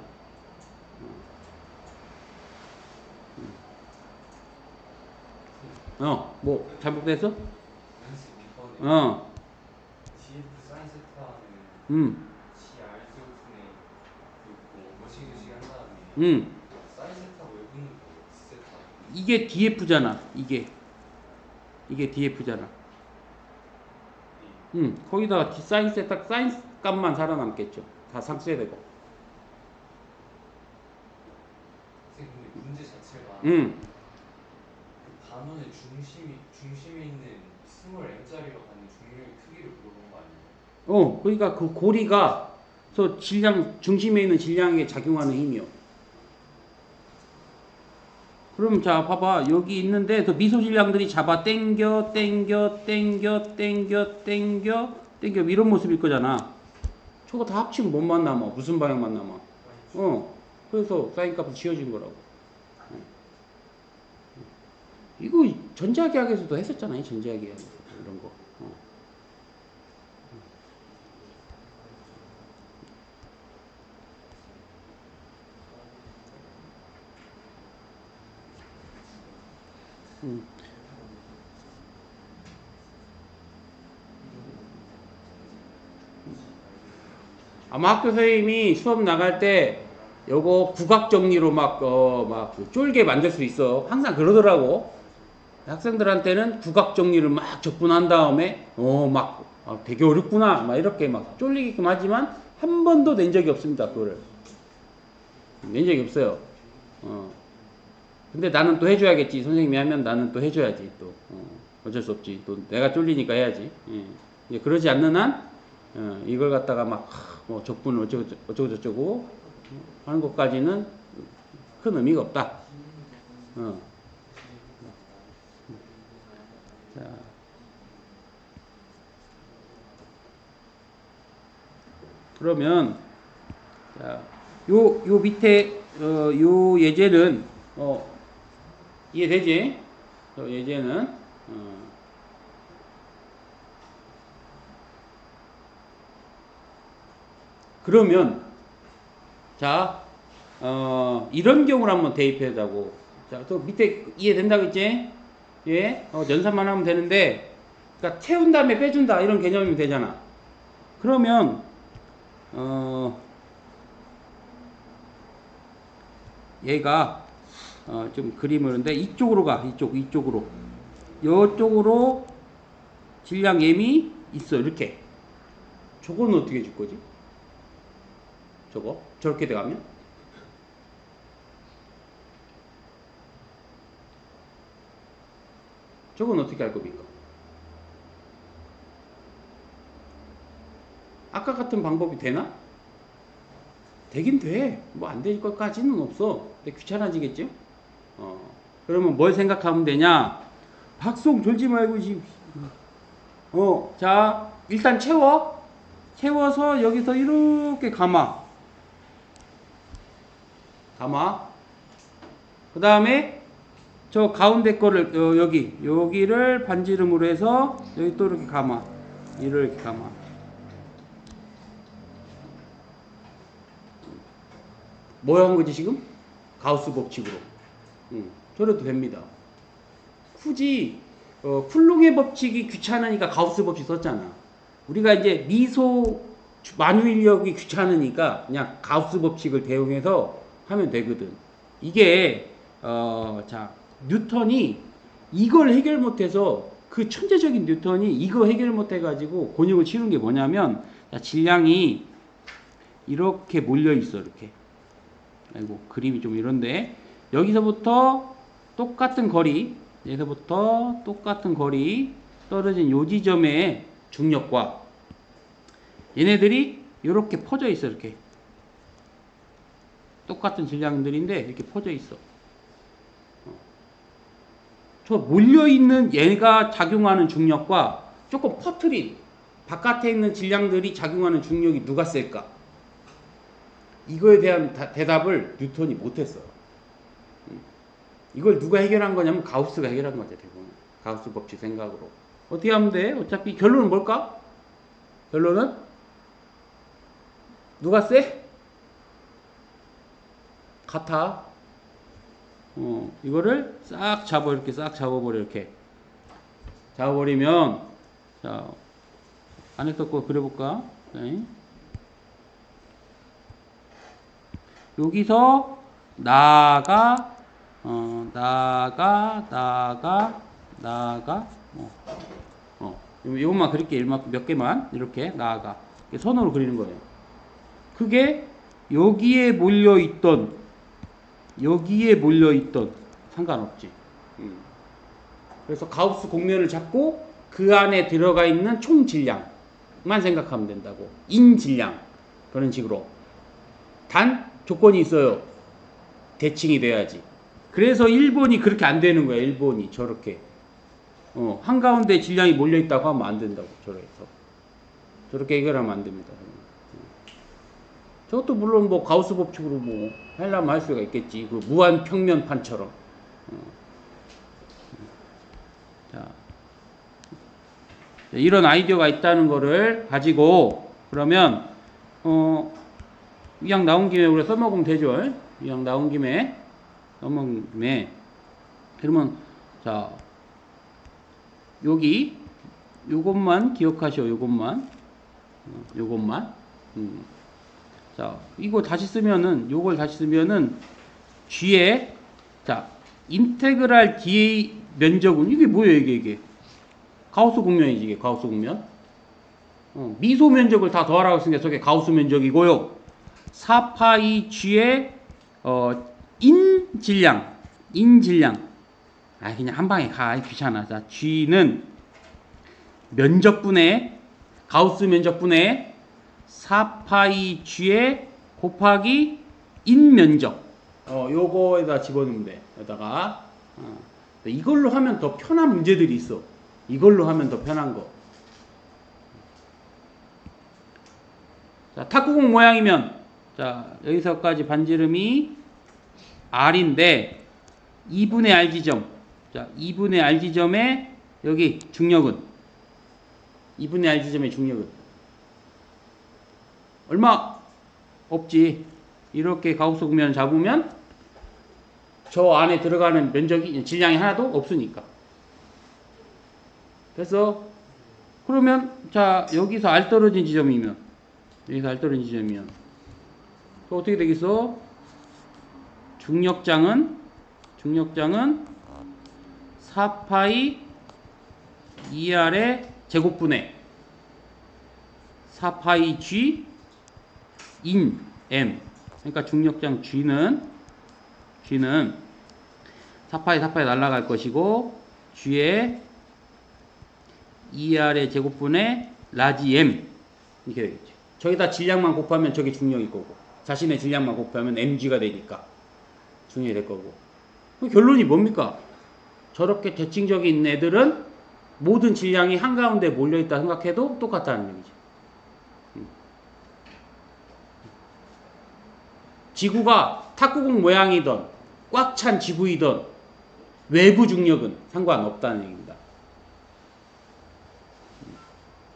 S1: 뭐 잘못됐어?
S2: CF 사인 세타는 CR 사인 세타 외부는 세타.
S1: 이게 DF잖아. 이게 DF잖아. 거기다가 사인 세타 사인 값만 살아남겠죠. 다 상쇄되고.
S2: 선생님 근데 문제 자체가
S1: 음.
S2: 그 단원의 중심에 있는 스몰 m자리로 가는 중력의 크기를 물어본 거 아니에요?
S1: 그러니까 그 고리가 질량 중심에 있는 질량에 작용하는 힘이요. 그럼 자 봐봐 여기 있는데 그 미소 질량들이 잡아 땡겨 이런 모습일 거잖아. 저거 다 합치면 뭔만 남아? 무슨 방향만 남아? 그래서 사인 값을 지어진 거라고. 이거 전자기하학에서도 했었잖아요. 전자기하학에서 이런 거. 아마 학교 선생님이 수업 나갈 때 요거 국악 정리로 막 쫄게 만들 수 있어. 항상 그러더라고. 학생들한테는 국악 정리를 막 적분한 다음에 되게 어렵구나 막 이렇게 막 쫄리게끔 하지만 한 번도 낸 적이 없습니다. 그거를 낸 적이 없어요. 근데 나는 또 해줘야겠지. 선생님이 하면 나는 또 해줘야지. 또 어쩔 수 없지. 또 내가 쫄리니까 해야지. 예. 그러지 않는 한 이걸 갖다가 뭐 적분을 어쩌고 저쩌고 하는 것까지는 큰 의미가 없다. 자, 그러면 자, 요 밑에 요 예제는 이해되지? 예제는 그러면 자 이런 경우를 한번 대입해자고. 자, 또 밑에 이해된다고 했지? 예, 연산만 하면 되는데, 그러니까 채운 다음에 빼준다 이런 개념이면 되잖아. 그러면 얘가 좀 그림을 근데 이쪽으로 가. 이쪽으로. 이쪽으로 질량 M이 있어. 이렇게. 저거는 어떻게 줄 거지? 저거 저렇게 돼가면 저건 어떻게 할 겁니까? 아까 같은 방법이 되나? 되긴 돼. 뭐 안 될 것까지는 없어. 근데 귀찮아지겠죠? 그러면 뭘 생각하면 되냐? 박송 졸지 말고 지금. 자, 일단 채워서 여기서 이렇게 감아. 그 다음에 저 가운데 거를 여기를 반지름으로 해서 여기 또 이렇게 감아. 이렇게 감아. 뭐 한 거지 지금? 가우스 법칙으로. 저래도 됩니다. 굳이 쿨롱의 법칙이 귀찮으니까 가우스 법칙 썼잖아. 우리가 이제 미소 만유인력이 귀찮으니까 그냥 가우스 법칙을 대응해서 하면 되거든. 이게 자 뉴턴이 이걸 해결 못해서 그 천재적인 뉴턴이 이거 해결 못해가지고 곤욕을 치른 게 뭐냐면 질량이 이렇게 몰려 있어. 이렇게. 아이고 그림이 좀 이런데 여기서부터 똑같은 거리 떨어진 요 지점의 중력과 얘네들이 이렇게 퍼져 있어. 이렇게 똑같은 질량들인데 이렇게 퍼져 있어. 저 몰려 있는 얘가 작용하는 중력과 조금 퍼트린 바깥에 있는 질량들이 작용하는 중력이 누가 셀까? 이거에 대한 대답을 뉴턴이 못했어. 이걸 누가 해결한 거냐면 가우스가 해결한 거죠. 대부분 가우스 법칙 생각으로. 어떻게 하면 돼? 어차피 결론은 뭘까? 결론은 누가 세? 같아. 이거를 싹 잡아버려. 이렇게 잡아버리면 자 안에 거 그려볼까? 네. 여기서 나가 이것만 그릴게. 몇 개만 이렇게 나아가 선으로 그리는 거예요. 그게 여기에 몰려 있던 상관없지. 그래서 가우스 공면을 잡고 그 안에 들어가 있는 총 질량만 생각하면 된다고. 인 질량 그런 식으로. 단 조건이 있어요. 대칭이 돼야지. 그래서 일본이 그렇게 안 되는 거야. 일본이 저렇게 한가운데 질량이 몰려 있다고 하면 안 된다고. 저렇게 해결하면 안 됩니다. 저것도 물론 뭐 가우스 법칙으로 뭐 하려면 할 수가 있겠지. 그 무한 평면판처럼. 자, 이런 아이디어가 있다는 거를 가지고 그러면 이왕 나온 김에 우리가 써먹으면 되죠. 이왕 나온 김에 써먹은 김에 그러면 자 여기 요것만 기억하시오. 요것만 자 이거 다시 쓰면은 요걸 다시 쓰면은 G에 자 인테그랄 DA 면적은 이게 뭐예요? 이게 가우스 국면이지. 이게 가우스 국면. 미소 면적을 다 더하라고 했으니까 저게 가우스 면적이고요. 4파이 G의 인 질량. 그냥 한 방에 가. 귀찮아. 자, G는 면적분의 가우스 면적분의 4파이 G의 곱하기 인 면적. 요거에다 집어넣으면 돼. 여기다가 이걸로 하면 더 편한 문제들이 있어. 이걸로 하면 더 편한 거. 자, 탁구공 모양이면 자, 여기서까지 반지름이 R인데 2분의 R 지점. 자, 2분의 R 지점에 여기 중력은 2분의 R 지점의 중력은 얼마? 없지. 이렇게 가우스 국면을 잡으면 저 안에 들어가는 면적이 질량이 하나도 없으니까. 그래서 그러면 자 여기서 R 떨어진 지점이면 또 어떻게 되겠어? 중력장은 4파이 2R의 제곱분의 4파이 G 인 M. 그러니까 중력장 G는 4파이 날아갈 것이고 G에 2R의 제곱분의 라지 M 이렇게 되겠죠. 저기다 질량만 곱하면 저게 중력일 거고 자신의 질량만 곱하면 mg가 되니까 중력이 될 거고. 결론이 뭡니까? 저렇게 대칭적인 애들은 모든 질량이 한가운데 몰려있다 생각해도 똑같다는 얘기죠. 지구가 탁구공 모양이든 꽉 찬 지구이든 외부 중력은 상관없다는 얘기입니다.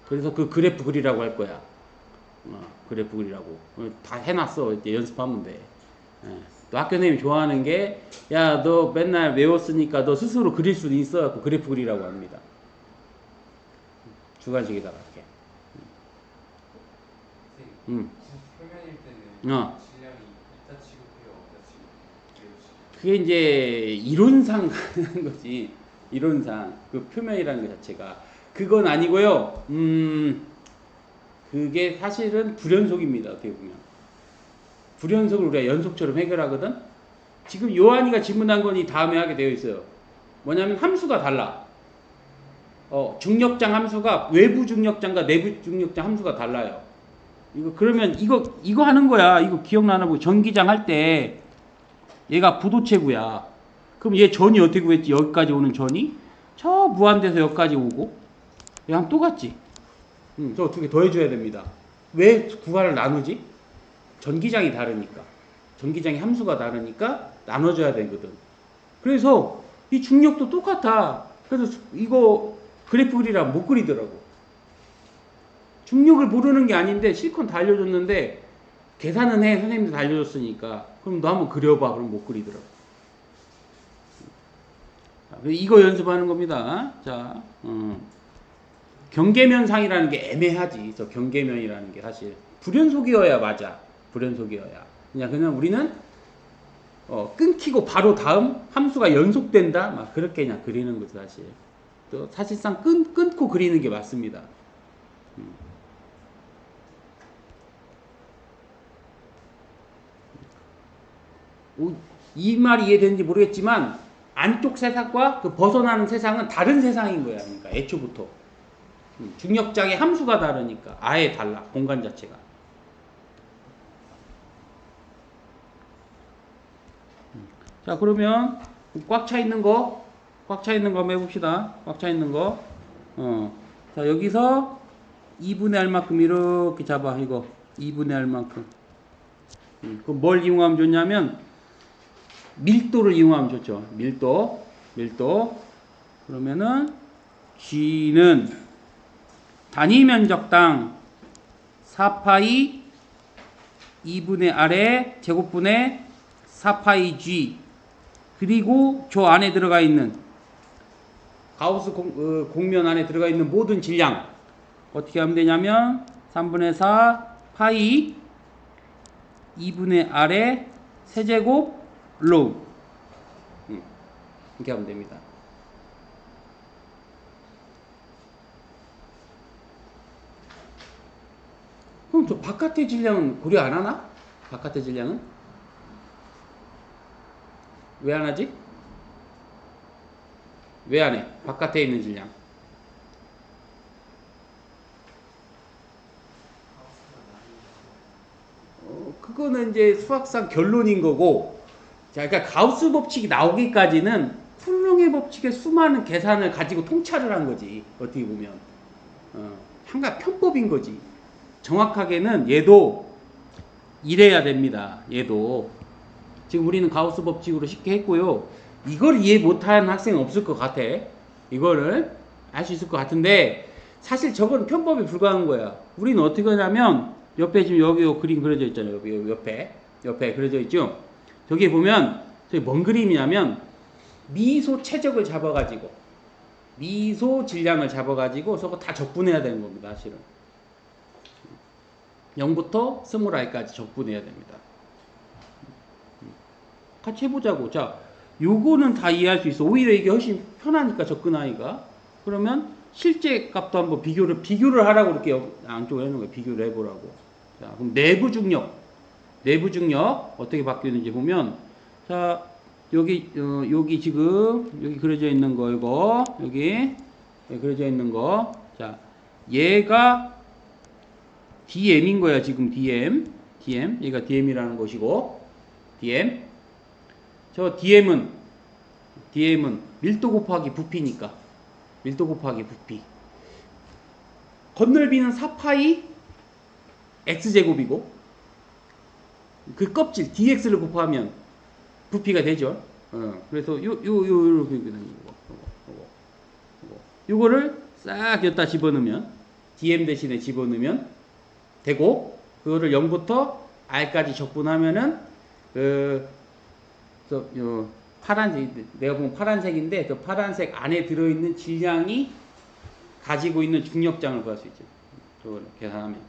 S1: 그래서 그 그래프 그리라고 할 거야. 그래프 그리라고. 다 해놨어. 이제 연습하면 돼. 또 학교 선생님이 좋아하는 게, 야, 너 맨날 외웠으니까 너 스스로 그릴 수도 있어. 그래프 그리라고 합니다. 주관식에다가 이렇게.
S2: 표면일 때는 질량이 있다 취급해요, 없다 취급해요.
S1: 그게 이제 이론상 가는 거지. 이론상 그 표면이라는 것 자체가 그건 아니고요. 그게 사실은 불연속입니다. 어떻게 보면 불연속을 우리가 연속처럼 해결하거든. 지금 요한이가 질문한 건 이 다음에 하게 되어 있어요. 뭐냐면 함수가 달라. 중력장 함수가 외부 중력장과 내부 중력장 함수가 달라요. 그러면 이거 하는 거야. 이거 기억나나 보고 전기장 할 때 얘가 부도체구야. 그럼 얘 전이 어떻게 구했지? 여기까지 오는 전이 저 무한대에서 여기까지 오고 얘랑 똑같지. 저 두 개 더해줘야 됩니다. 왜 구간을 나누지? 전기장이 다르니까. 전기장의 함수가 다르니까 나눠줘야 되거든. 그래서 이 중력도 똑같아. 그래서 이거 그래프 그리라면 못 그리더라고. 중력을 모르는 게 아닌데 실컷 다 알려줬는데 계산은 해. 선생님도 다 알려줬으니까. 그럼 너 한번 그려봐. 그럼 못 그리더라고. 이거 연습하는 겁니다. 자, 경계면상이라는 게 애매하지. 저 경계면이라는 게 사실 불연속이어야 맞아. 불연속이어야. 그냥 우리는 끊기고 바로 다음 함수가 연속된다 막 그렇게 그냥 그리는 거죠 사실. 또 사실상 끊고 그리는 게 맞습니다. 이 말이 이해되는지 모르겠지만 안쪽 세상과 그 벗어나는 세상은 다른 세상인 거야. 그러니까 애초부터 중력장의 함수가 다르니까 아예 달라 공간 자체가. 자 그러면 꽉 차 있는 거 한번 해봅시다. 꽉 차 있는 거. 자 여기서 2분의 R만큼 이렇게 잡아. 이거 2분의 R만큼. 그럼 뭘 이용하면 좋냐면 밀도를 이용하면 좋죠. 밀도. 그러면은 G는 단위 면적당 4파이 2분의 R의 제곱분의 4파이 G 그리고 저 안에 들어가 있는 가우스 공면 안에 들어가 있는 모든 질량 어떻게 하면 되냐면 3분의 4 파이 2분의 R의 세제곱 로우 이렇게 하면 됩니다. 그럼 저 바깥의 질량은 고려 안 하나? 바깥의 질량은? 왜 안 하지? 왜 안 해? 바깥에 있는 질량. 그거는 이제 수학상 결론인 거고, 자, 그러니까 가우스 법칙이 나오기까지는 쿨롱의 법칙의 수많은 계산을 가지고 통찰을 한 거지. 어떻게 보면. 한가 편법인 거지. 정확하게는 얘도 이래야 됩니다. 얘도. 지금 우리는 가우스 법칙으로 쉽게 했고요. 이걸 이해 못하는 학생은 없을 것 같아. 이거를 알 수 있을 것 같은데 사실 저건 편법에 불과한 거야. 우리는 어떻게 하냐면 옆에 지금 여기 그림 그려져 있잖아요. 여기 옆에 그려져 있죠. 저기 보면 저기 뭔 그림이냐면 미소 최적을 잡아가지고 미소 질량을 잡아가지고 저거 다 적분해야 되는 겁니다. 사실은 0부터 20R까지 적분해야 됩니다. 같이 해보자고. 자, 요거는 다 이해할 수 있어. 오히려 이게 훨씬 편하니까 접근하기가. 그러면 실제 값도 한번 비교를 하라고 이렇게 안쪽에 해놓은 거예요. 비교를 해보라고. 자, 그럼 내부 중력 어떻게 바뀌는지 보면, 자, 여기 지금 여기 그려져 있는 거 이거 여기 그려져 있는 거. 자, 얘가 DM인 거야 지금 DM. 얘가 DM이라는 것이고 DM. 저 DM은 밀도 곱하기 부피니까 밀도 곱하기 부피. 건널비는 4파이 x제곱이고 그 껍질 dx를 곱하면 부피가 되죠. 그래서 요거를 싹 여기다 집어넣으면 dm 대신에 집어넣으면 되고 그거를 0부터 r까지 적분하면은 파란색, 내가 보면 파란색인데 그 파란색 안에 들어있는 질량이 가지고 있는 중력장을 구할 수 있죠. 저걸 계산하면.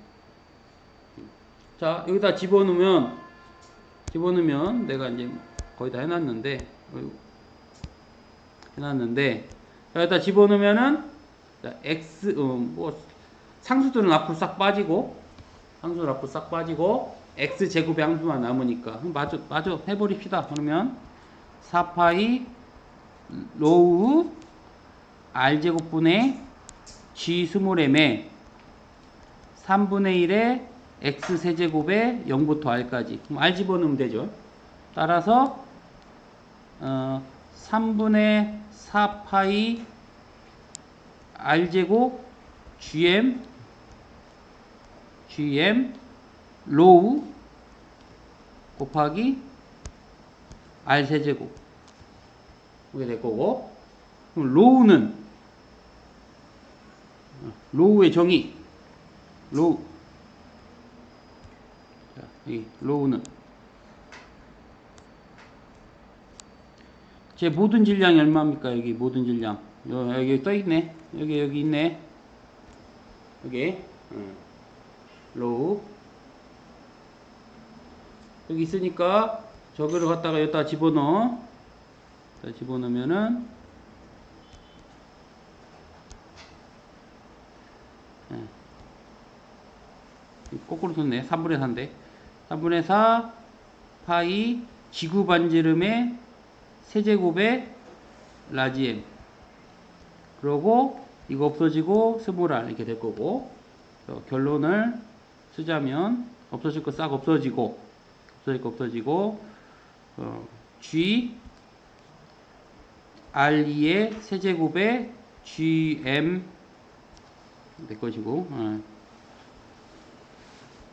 S1: 자, 여기다 집어넣으면 내가 이제 거의 다 해놨는데 여기다 집어넣으면은 x 상수들은 앞으로 싹 빠지고 x 제곱의 함수만 남으니까 마저 해버립시다. 그러면 4파이 로우 r 제곱분의 g 스몰 m에 3분의 1의 x 세제곱에 0부터 r까지. 그럼 r 집어넣으면 되죠. 따라서 3분의 4파이 r 제곱 gm 로우 곱하기 r 세제곱 이게 될 거고. 그럼 로우의 정의 자, 이 로우는 제 모든 질량이 얼마입니까? 여기 모든 질량 여기 떠 있네. 여기 있네. 여기 로우 여기 있으니까 저기를 갖다가 여기다 집어넣어. 여기다 집어넣으면은 거꾸로 썼네. 3분의 4인데 3분의 4 파이 지구 반지름의 세제곱의 라지 m. 그러고 이거 없어지고 스몰 r 이렇게 될 거고, 결론을 쓰자면 없어질 거 싹 없어지고, 없어질 거 없어지고, g r2의 세제곱의 gm 될 것이고,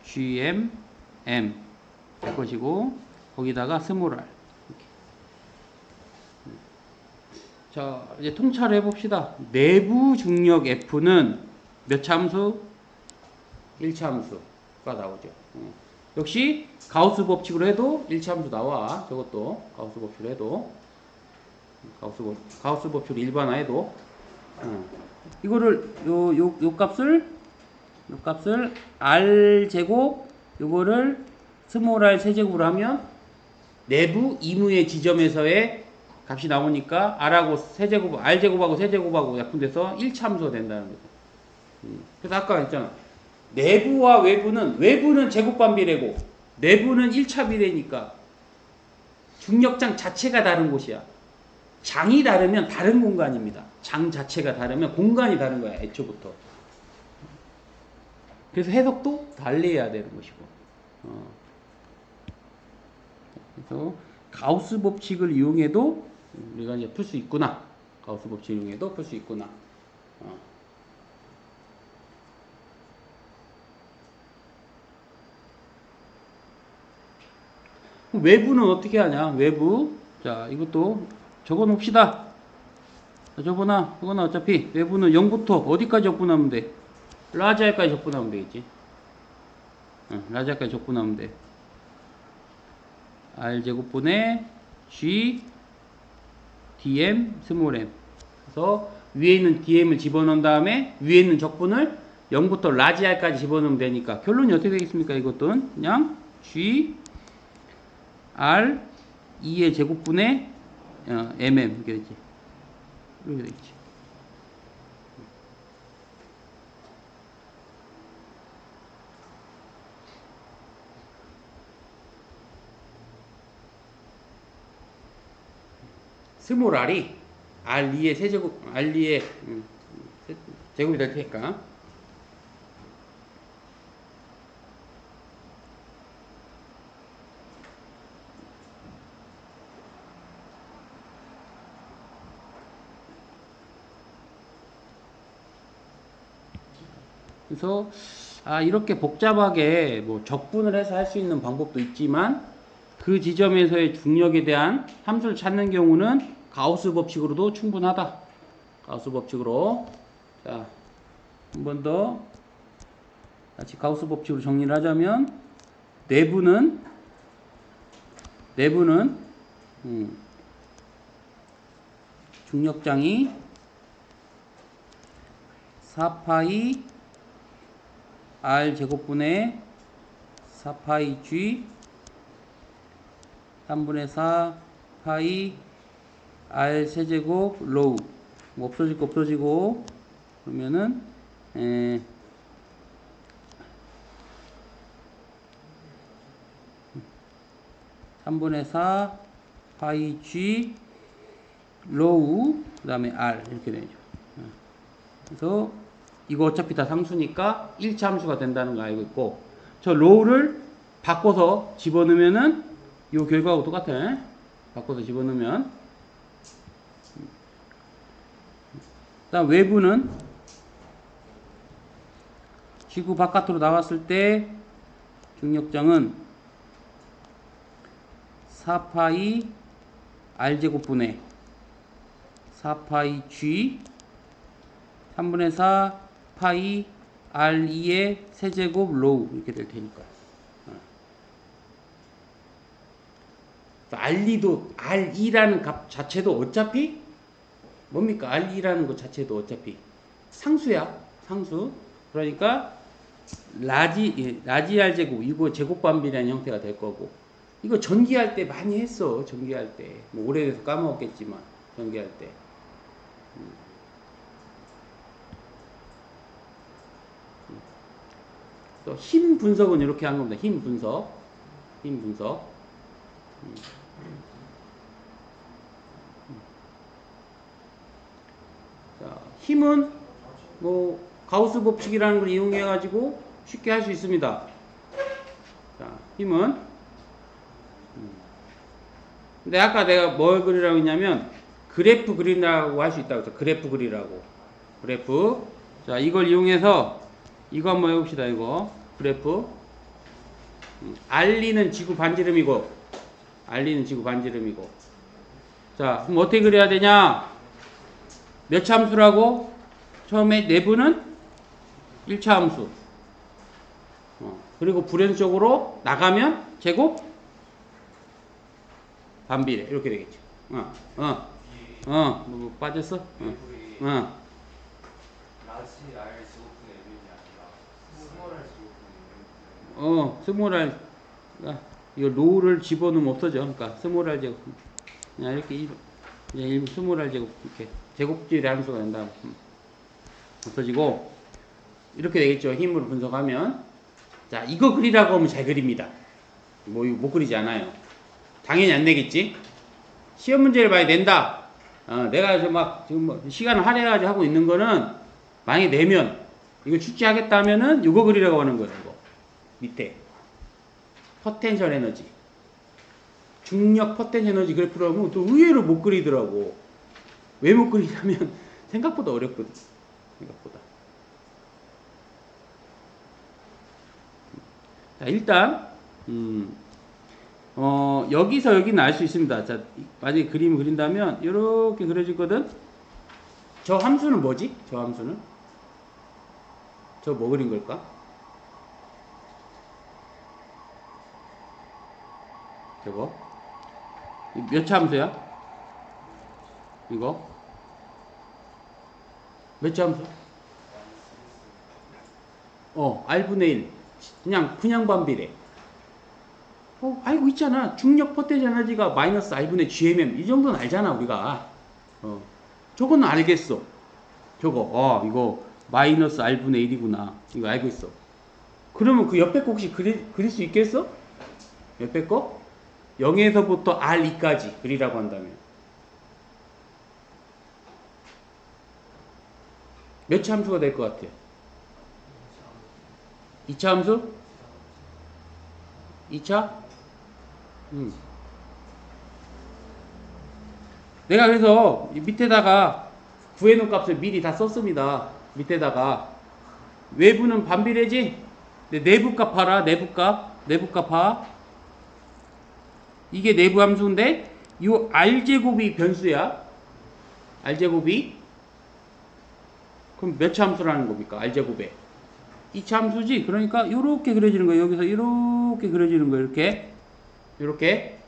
S1: gm m 될 것이고, 거기다가 스몰 r. 자, 이제 통찰을 해봅시다. 내부 중력 F는 몇 참수? 1참수가 나오죠. 역시 가우스 법칙으로 해도 1참수 나와. 저것도 가우스 법칙으로 해도, 가우스 법칙으로 일반화해도, 이거를 요 값을 r 제곱, 요거를 스몰 r 세제곱으로 하면 내부 이무의 지점에서의 값이 나오니까 r하고 세제곱, r제곱하고 세제곱하고 약분돼서 1참수가 된다는 거죠. 그래서 아까 했잖아. 내부와 외부는 제곱반비례고 내부는 1차 비례니까 중력장 자체가 다른 곳이야. 장이 다르면 다른 공간입니다. 장 자체가 다르면 공간이 다른 거야, 애초부터. 그래서 해석도 달리해야 되는 것이고. 그래서 가우스 법칙을 이용해도 우리가 이제 풀 수 있구나. 가우스 법칙을 이용해도 풀 수 있구나. 외부는 어떻게 하냐? 외부. 자, 이것도 적어 놓읍시다. 저거나 어차피 외부는 0부터 어디까지 적분하면 돼? 라지 R까지 적분하면 되겠지. 라지 R까지 적분하면 돼. R제곱분의 G dm 스몰 m. 그래서 위에 있는 dm을 집어넣은 다음에 위에 있는 적분을 0부터 라지 R까지 집어넣으면 되니까 결론이 어떻게 되겠습니까? 이것도 그냥 G R 2의 제곱분의 mm 이렇게 되지. 이렇게 되겠지. 스몰 r이 r2의 세제곱, r2의 제곱이 될 테니까. 그래서 이렇게 복잡하게 뭐 적분을 해서 할 수 있는 방법도 있지만 그 지점에서의 중력에 대한 함수를 찾는 경우는 가우스 법칙으로도 충분하다. 가우스 법칙으로. 자, 한 번 더 다시 가우스 법칙으로 정리를 하자면 내부는 중력장이 4파이 r 제곱분의 4파이 g 3분의 4 파이 r 세제곱 로우. 뭐 없어질 거 없어지고, 그러면은 3분의 4 파이 g 로우 그 다음에 r 이렇게 되죠. 그래서 이거 어차피 다 상수니까 1차 함수가 된다는 거 알고 있고, 저 로우를 바꿔서 집어넣으면은 이 결과하고 똑같아. 바꿔서 집어넣으면. 다음 외부는 지구 바깥으로 나왔을 때 중력장은 4파이 r제곱분의 4파이 g 3분의 4 파이 r2의 세제곱 로우 이렇게 될 테니까. R2라는 값 자체도 어차피 뭡니까? R2라는 것 자체도 어차피 상수야. 상수. 그러니까 라지 R 제곱 이거 제곱반비라는 형태가 될 거고, 이거 전기할 때 많이 했어. 전기할 때. 뭐 오래돼서 까먹었겠지만 전기할 때. 또 힘 분석은 이렇게 한 겁니다. 힘 분석. 힘 분석. 자, 힘은 뭐 가우스 법칙이라는 걸 이용해 가지고 쉽게 할 수 있습니다. 자, 힘은 근데 아까 내가 뭘 그리라고 했냐면 그래프 그리라고 할 수 있다고 했죠. 그래프 그리라고. 그래프. 자, 이걸 이용해서 이거 한번 해봅시다. 이거 그래프. 알리는 지구 반지름이고 알리는 지구 반지름이고. 자, 그럼 어떻게 그려야 되냐? 몇 차 함수라고? 처음에 내부는 1차 함수. 그리고 불연속으로 나가면 제곱 반비례 이렇게 되겠죠. 뭐 빠졌어?
S2: 우리 라지 R 제곱분의 1이 아니라 스몰 R 제곱분의 1.
S1: 스몰 R. 이거 로우를 집어넣으면 없어져. 그러니까 스몰 R 제곱. 그냥 이렇게 이제 스몰 R 제곱 이렇게 제곱질의 함수가 된다. 없어지고 이렇게 되겠죠. 힘으로 분석하면. 자, 이거 그리라고 하면 잘 그립니다. 뭐 이거 못 그리지 않아요. 당연히 안 되겠지. 시험 문제를 봐야 된다. 내가 지금 뭐 시간을 할애해가지고 하고 있는 거는 만약에 내면 이거 출제하겠다면은 이거 그리라고 하는 거예요. 이거 밑에 포텐셜 에너지, 중력 포텐셜 에너지 그래프라고 또 의외로 못 그리더라고. 왜 못 그리냐면 생각보다 어렵거든. 생각보다. 자, 일단 여기서 여기는 알 수 있습니다. 자, 만약에 그림을 그린다면 이렇게 그려지거든. 저 함수는 뭐지? 저 함수는? 저 뭐 그린 걸까? 저거 몇 차 함수야? 이거 몇 차 함수? R분의 1 그냥 반비례. 알고 있잖아. 중력 포텐셜 에너지가 마이너스 R분의 GMM. 이 정도는 알잖아, 우리가. 저거는 알겠어. 이거 마이너스 R분의 1이구나. 이거 알고 있어. 그러면 그 옆에 거 혹시 그릴 수 있겠어? 옆에 거? 0에서부터 R2까지 그리라고 한다면. 몇 차 함수가 될 것 같아요? 2차 함수? 2차? 내가 그래서 밑에다가 구해놓은 값을 미리 다 썼습니다. 밑에다가 외부는 반비례지? 내부 값 봐라. 내부 값 봐. 이게 내부 함수인데 이 R제곱이 변수야. R제곱이 그럼 몇 차 함수라는 겁니까? R제곱에 2차 함수지. 그러니까 이렇게 그려지는 거예요. 여기서 이렇게 그려지는 거예요. 이렇게.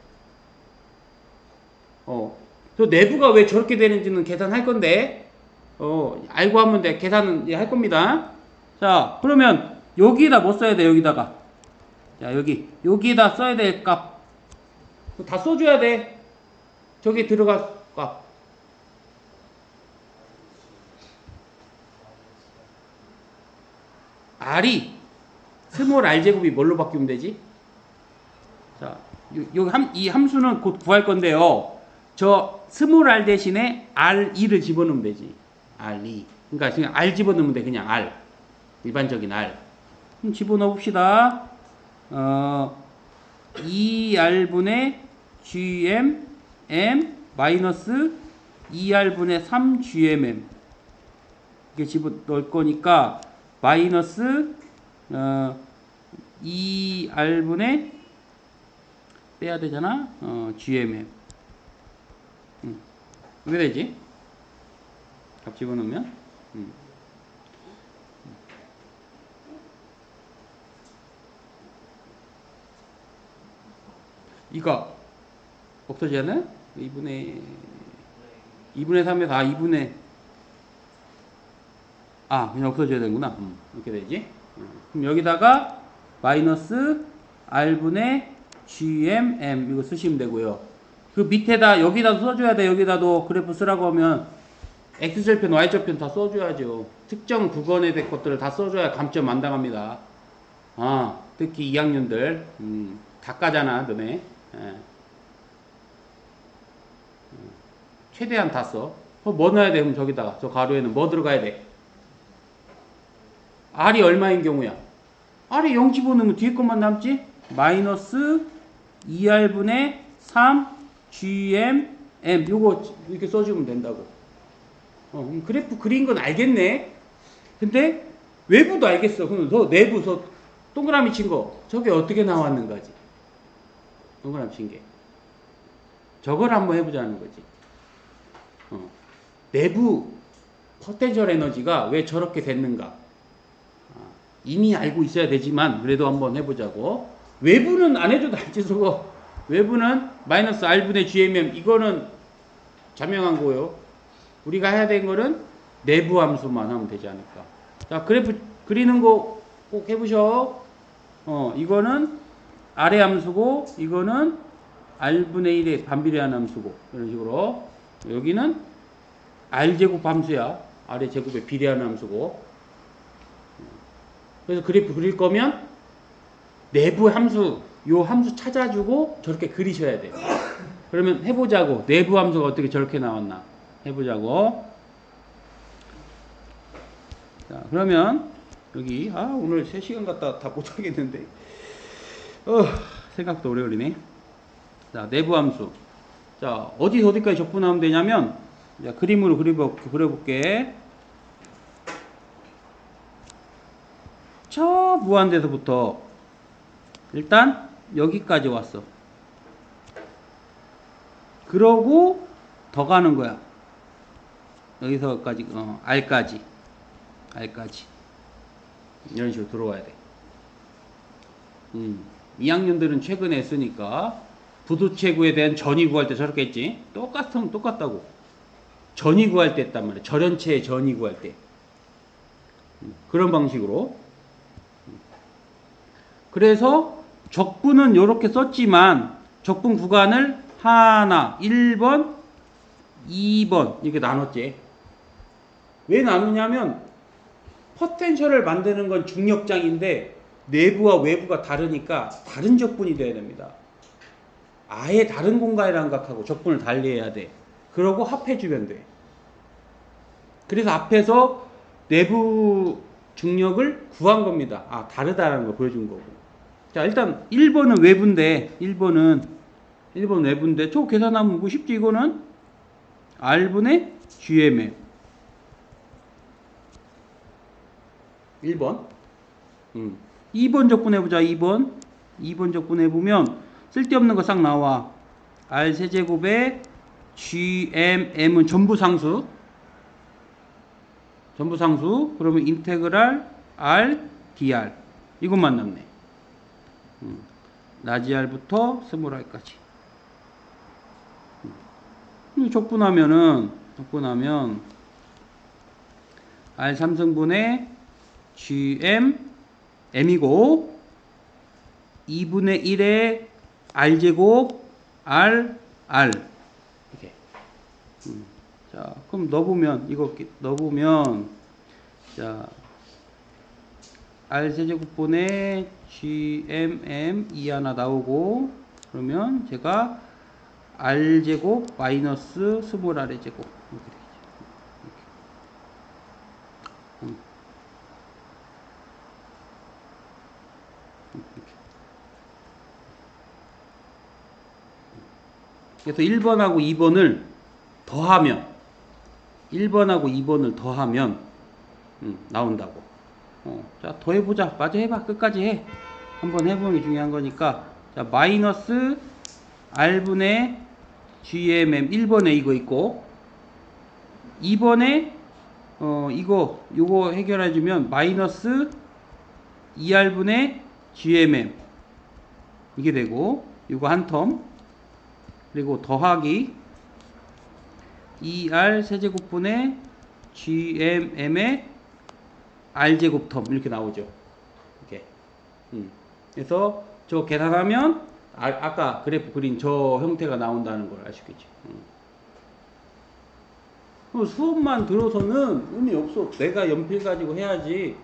S1: 저 내부가 왜 저렇게 되는지는 계산할 건데, 알고 하면 돼. 계산은 할 겁니다. 자, 그러면 여기에다 뭐 써야 돼? 여기다가. 자, 여기에다 써야 될 값. 다 써줘야 돼. 저기 들어갈 값. R이 스몰 R 제곱이 뭘로 바뀌면 되지? 자, 이 함수는 곧 구할 건데요. 저 스몰 R 대신에 R2를 집어넣으면 되지. R2. 그러니까 그냥 R 집어넣으면 돼. 그냥 R. 일반적인 R. 그럼 집어넣어 봅시다. 2R분의 GM M 마이너스 2R분의 3GMM 이렇게 집어넣을 거니까 마이너스 2R분의 빼야 되잖아. GMM 왜 되지? 값 집어넣으면 이거 없어지잖아요? 2분의 3에서 2분의 그냥 없어져야 되는구나. 이렇게 되지. 그럼 여기다가 마이너스 R분의 GMM 이거 쓰시면 되고요. 그 밑에다 여기다 써줘야 돼. 여기다도 그래프 쓰라고 하면 x절편, y절편 다 써줘야죠. 특정 구간에 대 것들을 다 써줘야 감점 안 당합니다. 아, 특히 2학년들 다 까잖아, 너네. 예. 최대한 다 써. 뭐 넣어야 돼? 그럼 저기다가 저 가로에는 뭐 들어가야 돼? R이 얼마인 경우야? R이 0 집어넣으면 뒤에 것만 남지? 마이너스 2R분의 3 GM M 요거 이렇게 써주면 된다고. 그럼 그래프 그린 건 알겠네. 근데 외부도 알겠어. 그럼 너 내부 저 동그라미 친 거 저게 어떻게 나왔는가지. 동그라미 친 게. 저걸 한번 해보자는 거지. 내부 포텐셜 에너지가 왜 저렇게 됐는가. 이미 알고 있어야 되지만 그래도 한번 해보자고. 외부는 안 해줘도 알지 저거. 외부는 마이너스 R분의 GMM 이거는 자명한 거예요. 우리가 해야 되는 거는 내부 함수만 하면 되지 않을까. 자, 그래프 그리는 거 꼭 해보셔. 이거는 아래 함수고 이거는 R분의 1의 반비례한 함수고 이런 식으로. 여기는 R제곱 함수야. 아래 제곱에 비례하는 함수고. 그래서 그래프 그릴 거면 내부 함수, 요 함수 찾아주고 저렇게 그리셔야 돼요. 그러면 해보자고. 내부 함수가 어떻게 저렇게 나왔나. 해보자고. 자, 그러면 여기 오늘 3시간 갔다 다 못하겠는데. 생각보다 오래 걸리네. 자, 내부 함수. 자, 어디까지 적분하면 되냐면, 자, 그림으로 그려볼게. 저 무한대에서부터 일단 여기까지 왔어. 그러고 더 가는 거야. 여기서까지 R까지 이런 식으로 들어와야 돼. 2학년들은 최근에 했으니까 부두체구에 대한 전위 구할 때 저렇게 했지. 똑같다고. 전위 구할 때 했단 말이야. 절연체의 전위 구할 때. 그런 방식으로. 그래서 적분은 이렇게 썼지만 적분 구간을 하나, 1번, 2번 이렇게 나눴지. 왜 나누냐면 포텐셜을 만드는 건 중력장인데 내부와 외부가 다르니까 다른 적분이 돼야 됩니다. 아예 다른 공간이라 생각하고 적분을 달리해야 돼. 그러고 합해주면 돼. 그래서 앞에서 내부 중력을 구한 겁니다. 다르다라는 걸 보여준 거고. 자, 일단 1번은 외부인데 1번 외부인데 저 계산하면 뭐 쉽지. 이거는 R분의 GMM 1번. 2번 적분해보자. 2번 적분해보면 쓸데없는 거 싹 나와. R 세제곱에 GMM은 전부 상수. 그러면 인테그랄 R dr 이것만 남네. 라지 R부터 스몰 R까지. 적분하면 R 3승분의 GM M이고 2분의 1의 R제곱 R 이렇게. 자, 그럼 넣어보면 자, R 세제곱분의 GMM 2 하나 나오고 그러면 제가 R제곱 마이너스 스몰 R의 제곱 이렇게 되겠죠. 그래서 1번하고 2번을 더하면 나온다고. 자, 더해보자. 마저 해봐. 끝까지 해. 한번 해보는 게 중요한 거니까. 자, 마이너스 R분의 GMM 1번에 이거 있고 2번에 요거 해결해주면 마이너스 2R분의 GMM 이게 되고 요거 한 텀 그리고 더하기 2R 세제곱분의 GMM의 R제곱 텀 이렇게 나오죠. 이렇게. 그래서 저 계산하면 아까 그래프 그린 저 형태가 나온다는 걸 아시겠지? 수업만 들어서는 의미 없어. 내가 연필 가지고 해야지.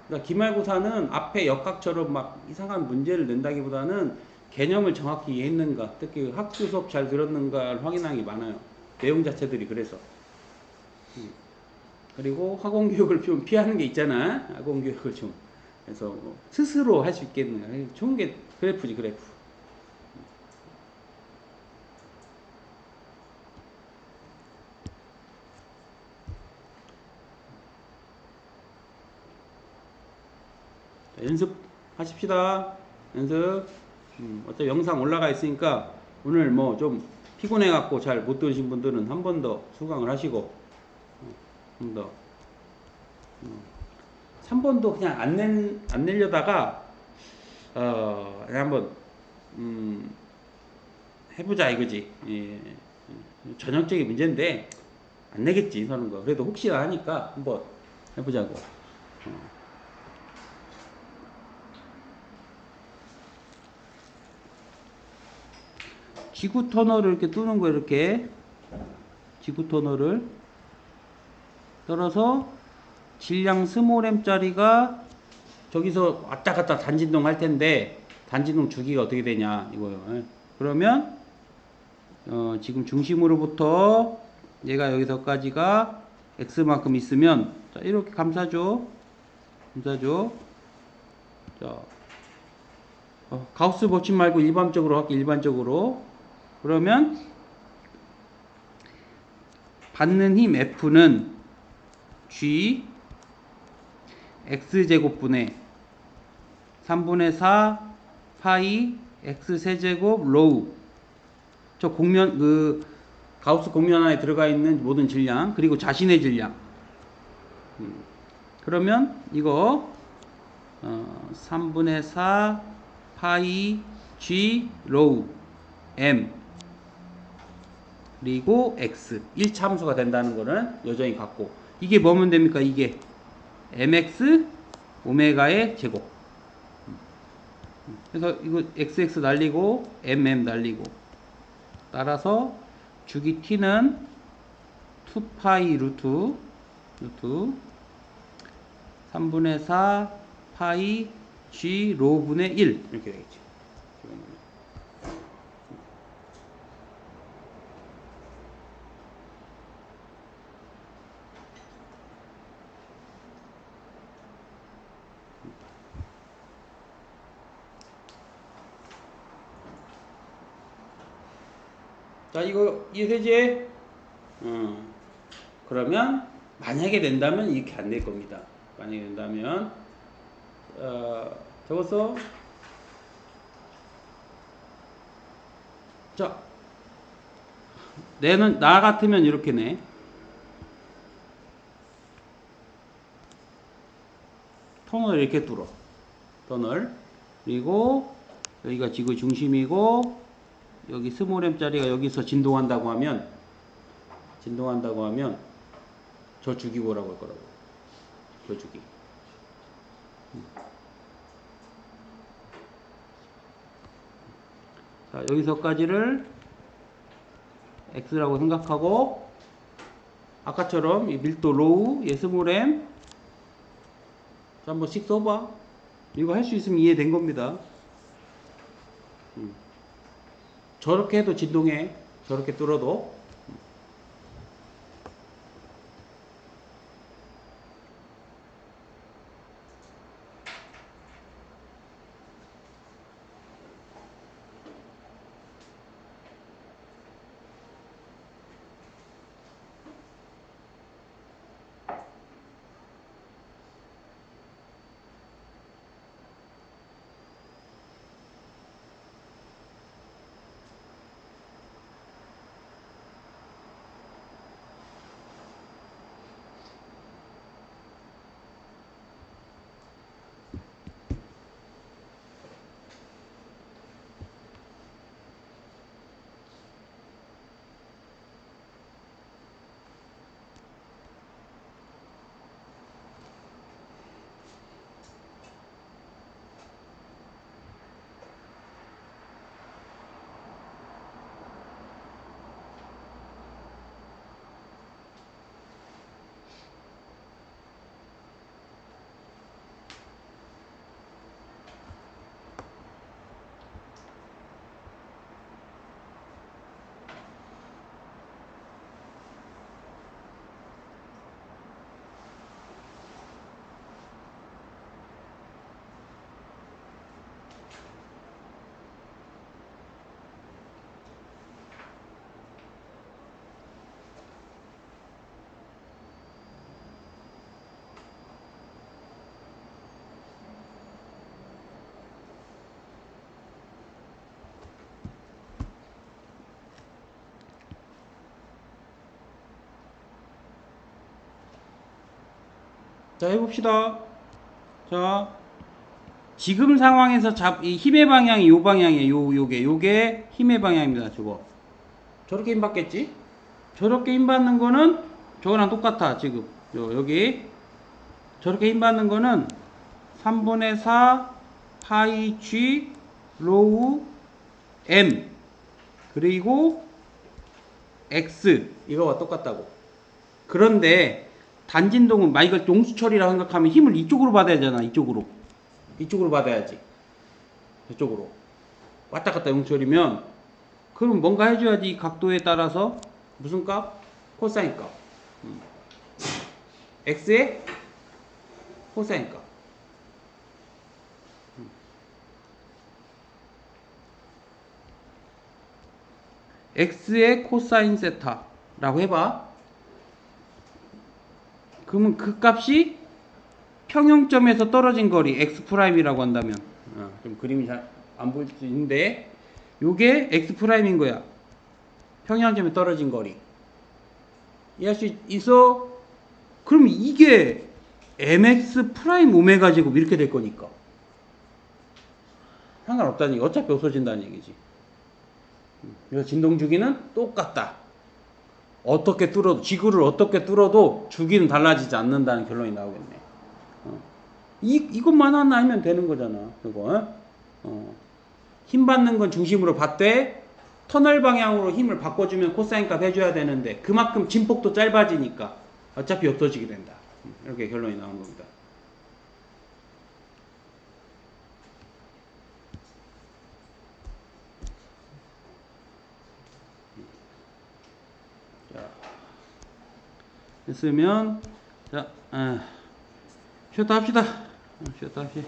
S1: 그러니까 기말고사는 앞에 역학처럼 막 이상한 문제를 낸다기보다는 개념을 정확히 이해했는가, 특히 학교 수업 잘 들었는가를 확인하는 게 많아요. 내용 자체들이 그래서. 그리고 학원 교육을 좀 피하는 게 있잖아. 학원 교육을 좀. 그래서 뭐 스스로 할 수 있겠는가. 좋은 게 그래프지, 그래프. 연습하십시다. 연습. 어차피 영상 올라가 있으니까 오늘 뭐 좀 피곤해갖고 잘 못 들으신 분들은 한 번 더 수강을 하시고, 좀 더. 3번도 그냥 안 내려다가, 그냥 한번, 해보자 이거지. 예. 전형적인 문제인데, 안 내겠지, 서는 거. 그래도 혹시나 하니까 한번 해보자고. 지구 터널을 이렇게 뚫는 거 이렇게. 지구 터널을 떨어서 질량 스몰m짜리가 저기서 왔다 갔다 단진동 할 텐데 단진동 주기가 어떻게 되냐 이거요. 그러면 지금 중심으로부터 얘가 여기서까지가 x만큼 있으면 자, 이렇게 감싸줘. 감싸줘. 자, 가우스 법칙 말고 일반적으로 할게. 일반적으로. 그러면 받는 힘 F는 G x제곱분의 3분의 4 파이 x 세제곱 로우. 저 공면 그 가우스 공면 안에 들어가 있는 모든 질량 그리고 자신의 질량. 그러면 이거 3분의 4 파이 g 로우 m 그리고 x 1차 함수가 된다는 거는 여전히 같고, 이게 뭐면 됩니까? 이게 mx 오메가의 제곱. 그래서 이거 xx 날리고 mm 날리고, 따라서 주기 t는 2파이 루트 3분의 4 파이 g 로분의 1 이렇게 되겠죠. 자, 이거 이해되지? 그러면 만약에 된다면 이렇게 안 될 겁니다. 만약에 된다면 적었어? 자, 나 같으면 이렇게 내. 터널 이렇게 뚫어. 터널. 그리고 여기가 지구 중심이고 여기 스몰m짜리가 여기서 진동한다고 하면 저 주기고라고 할 거라고. 저 주기. 자, 여기서까지를 x라고 생각하고 아까처럼 이 밀도 로우, 스몰m 자, 한번씩 써봐. 이거 할 수 있으면 이해된 겁니다. 저렇게 해도 진동해. 저렇게 뚫어도. 자, 해봅시다. 자, 지금 상황에서 이 힘의 방향이 요 방향이에요. 요게 힘의 방향입니다. 저렇게 힘 받겠지? 저렇게 힘 받는 거는 저거랑 똑같아. 지금 여기 저렇게 힘 받는 거는 3분의 4 파이 G 로우 M 그리고 X 이거와 똑같다고. 그런데 단진동은 이걸 용수철이라고 생각하면 힘을 이쪽으로 받아야 되잖아. 이쪽으로 받아야지. 저쪽으로 왔다 갔다 용수철이면 그럼 뭔가 해줘야지. 이 각도에 따라서 무슨 값? 코사인 값. X의 코사인 값. X의 코사인 세타라고 해봐. 그러면 그 값이 평형점에서 떨어진 거리 X'이라고 한다면 좀 그림이 잘 안 보일 수 있는데 요게 X'인 거야. 평형점에 떨어진 거리. 이해할 수 있어? 그럼 이게 mx 프라임 오메가 제곱 이렇게 될 거니까 상관없다는 얘기. 어차피 없어진다는 얘기지. 그래서 진동 주기는 똑같다. 어떻게 뚫어도 지구를 어떻게 뚫어도 주기는 달라지지 않는다는 결론이 나오겠네. 이것만 하나 알면 되는 거잖아. 그거. 힘 받는 건 중심으로 받되 터널 방향으로 힘을 바꿔주면 코사인 값 해줘야 되는데 그만큼 진폭도 짧아지니까 어차피 없어지게 된다. 이렇게 결론이 나온 겁니다. 자, 됐으면 자, 쉬었다 합시다. 쉬었다 합시다.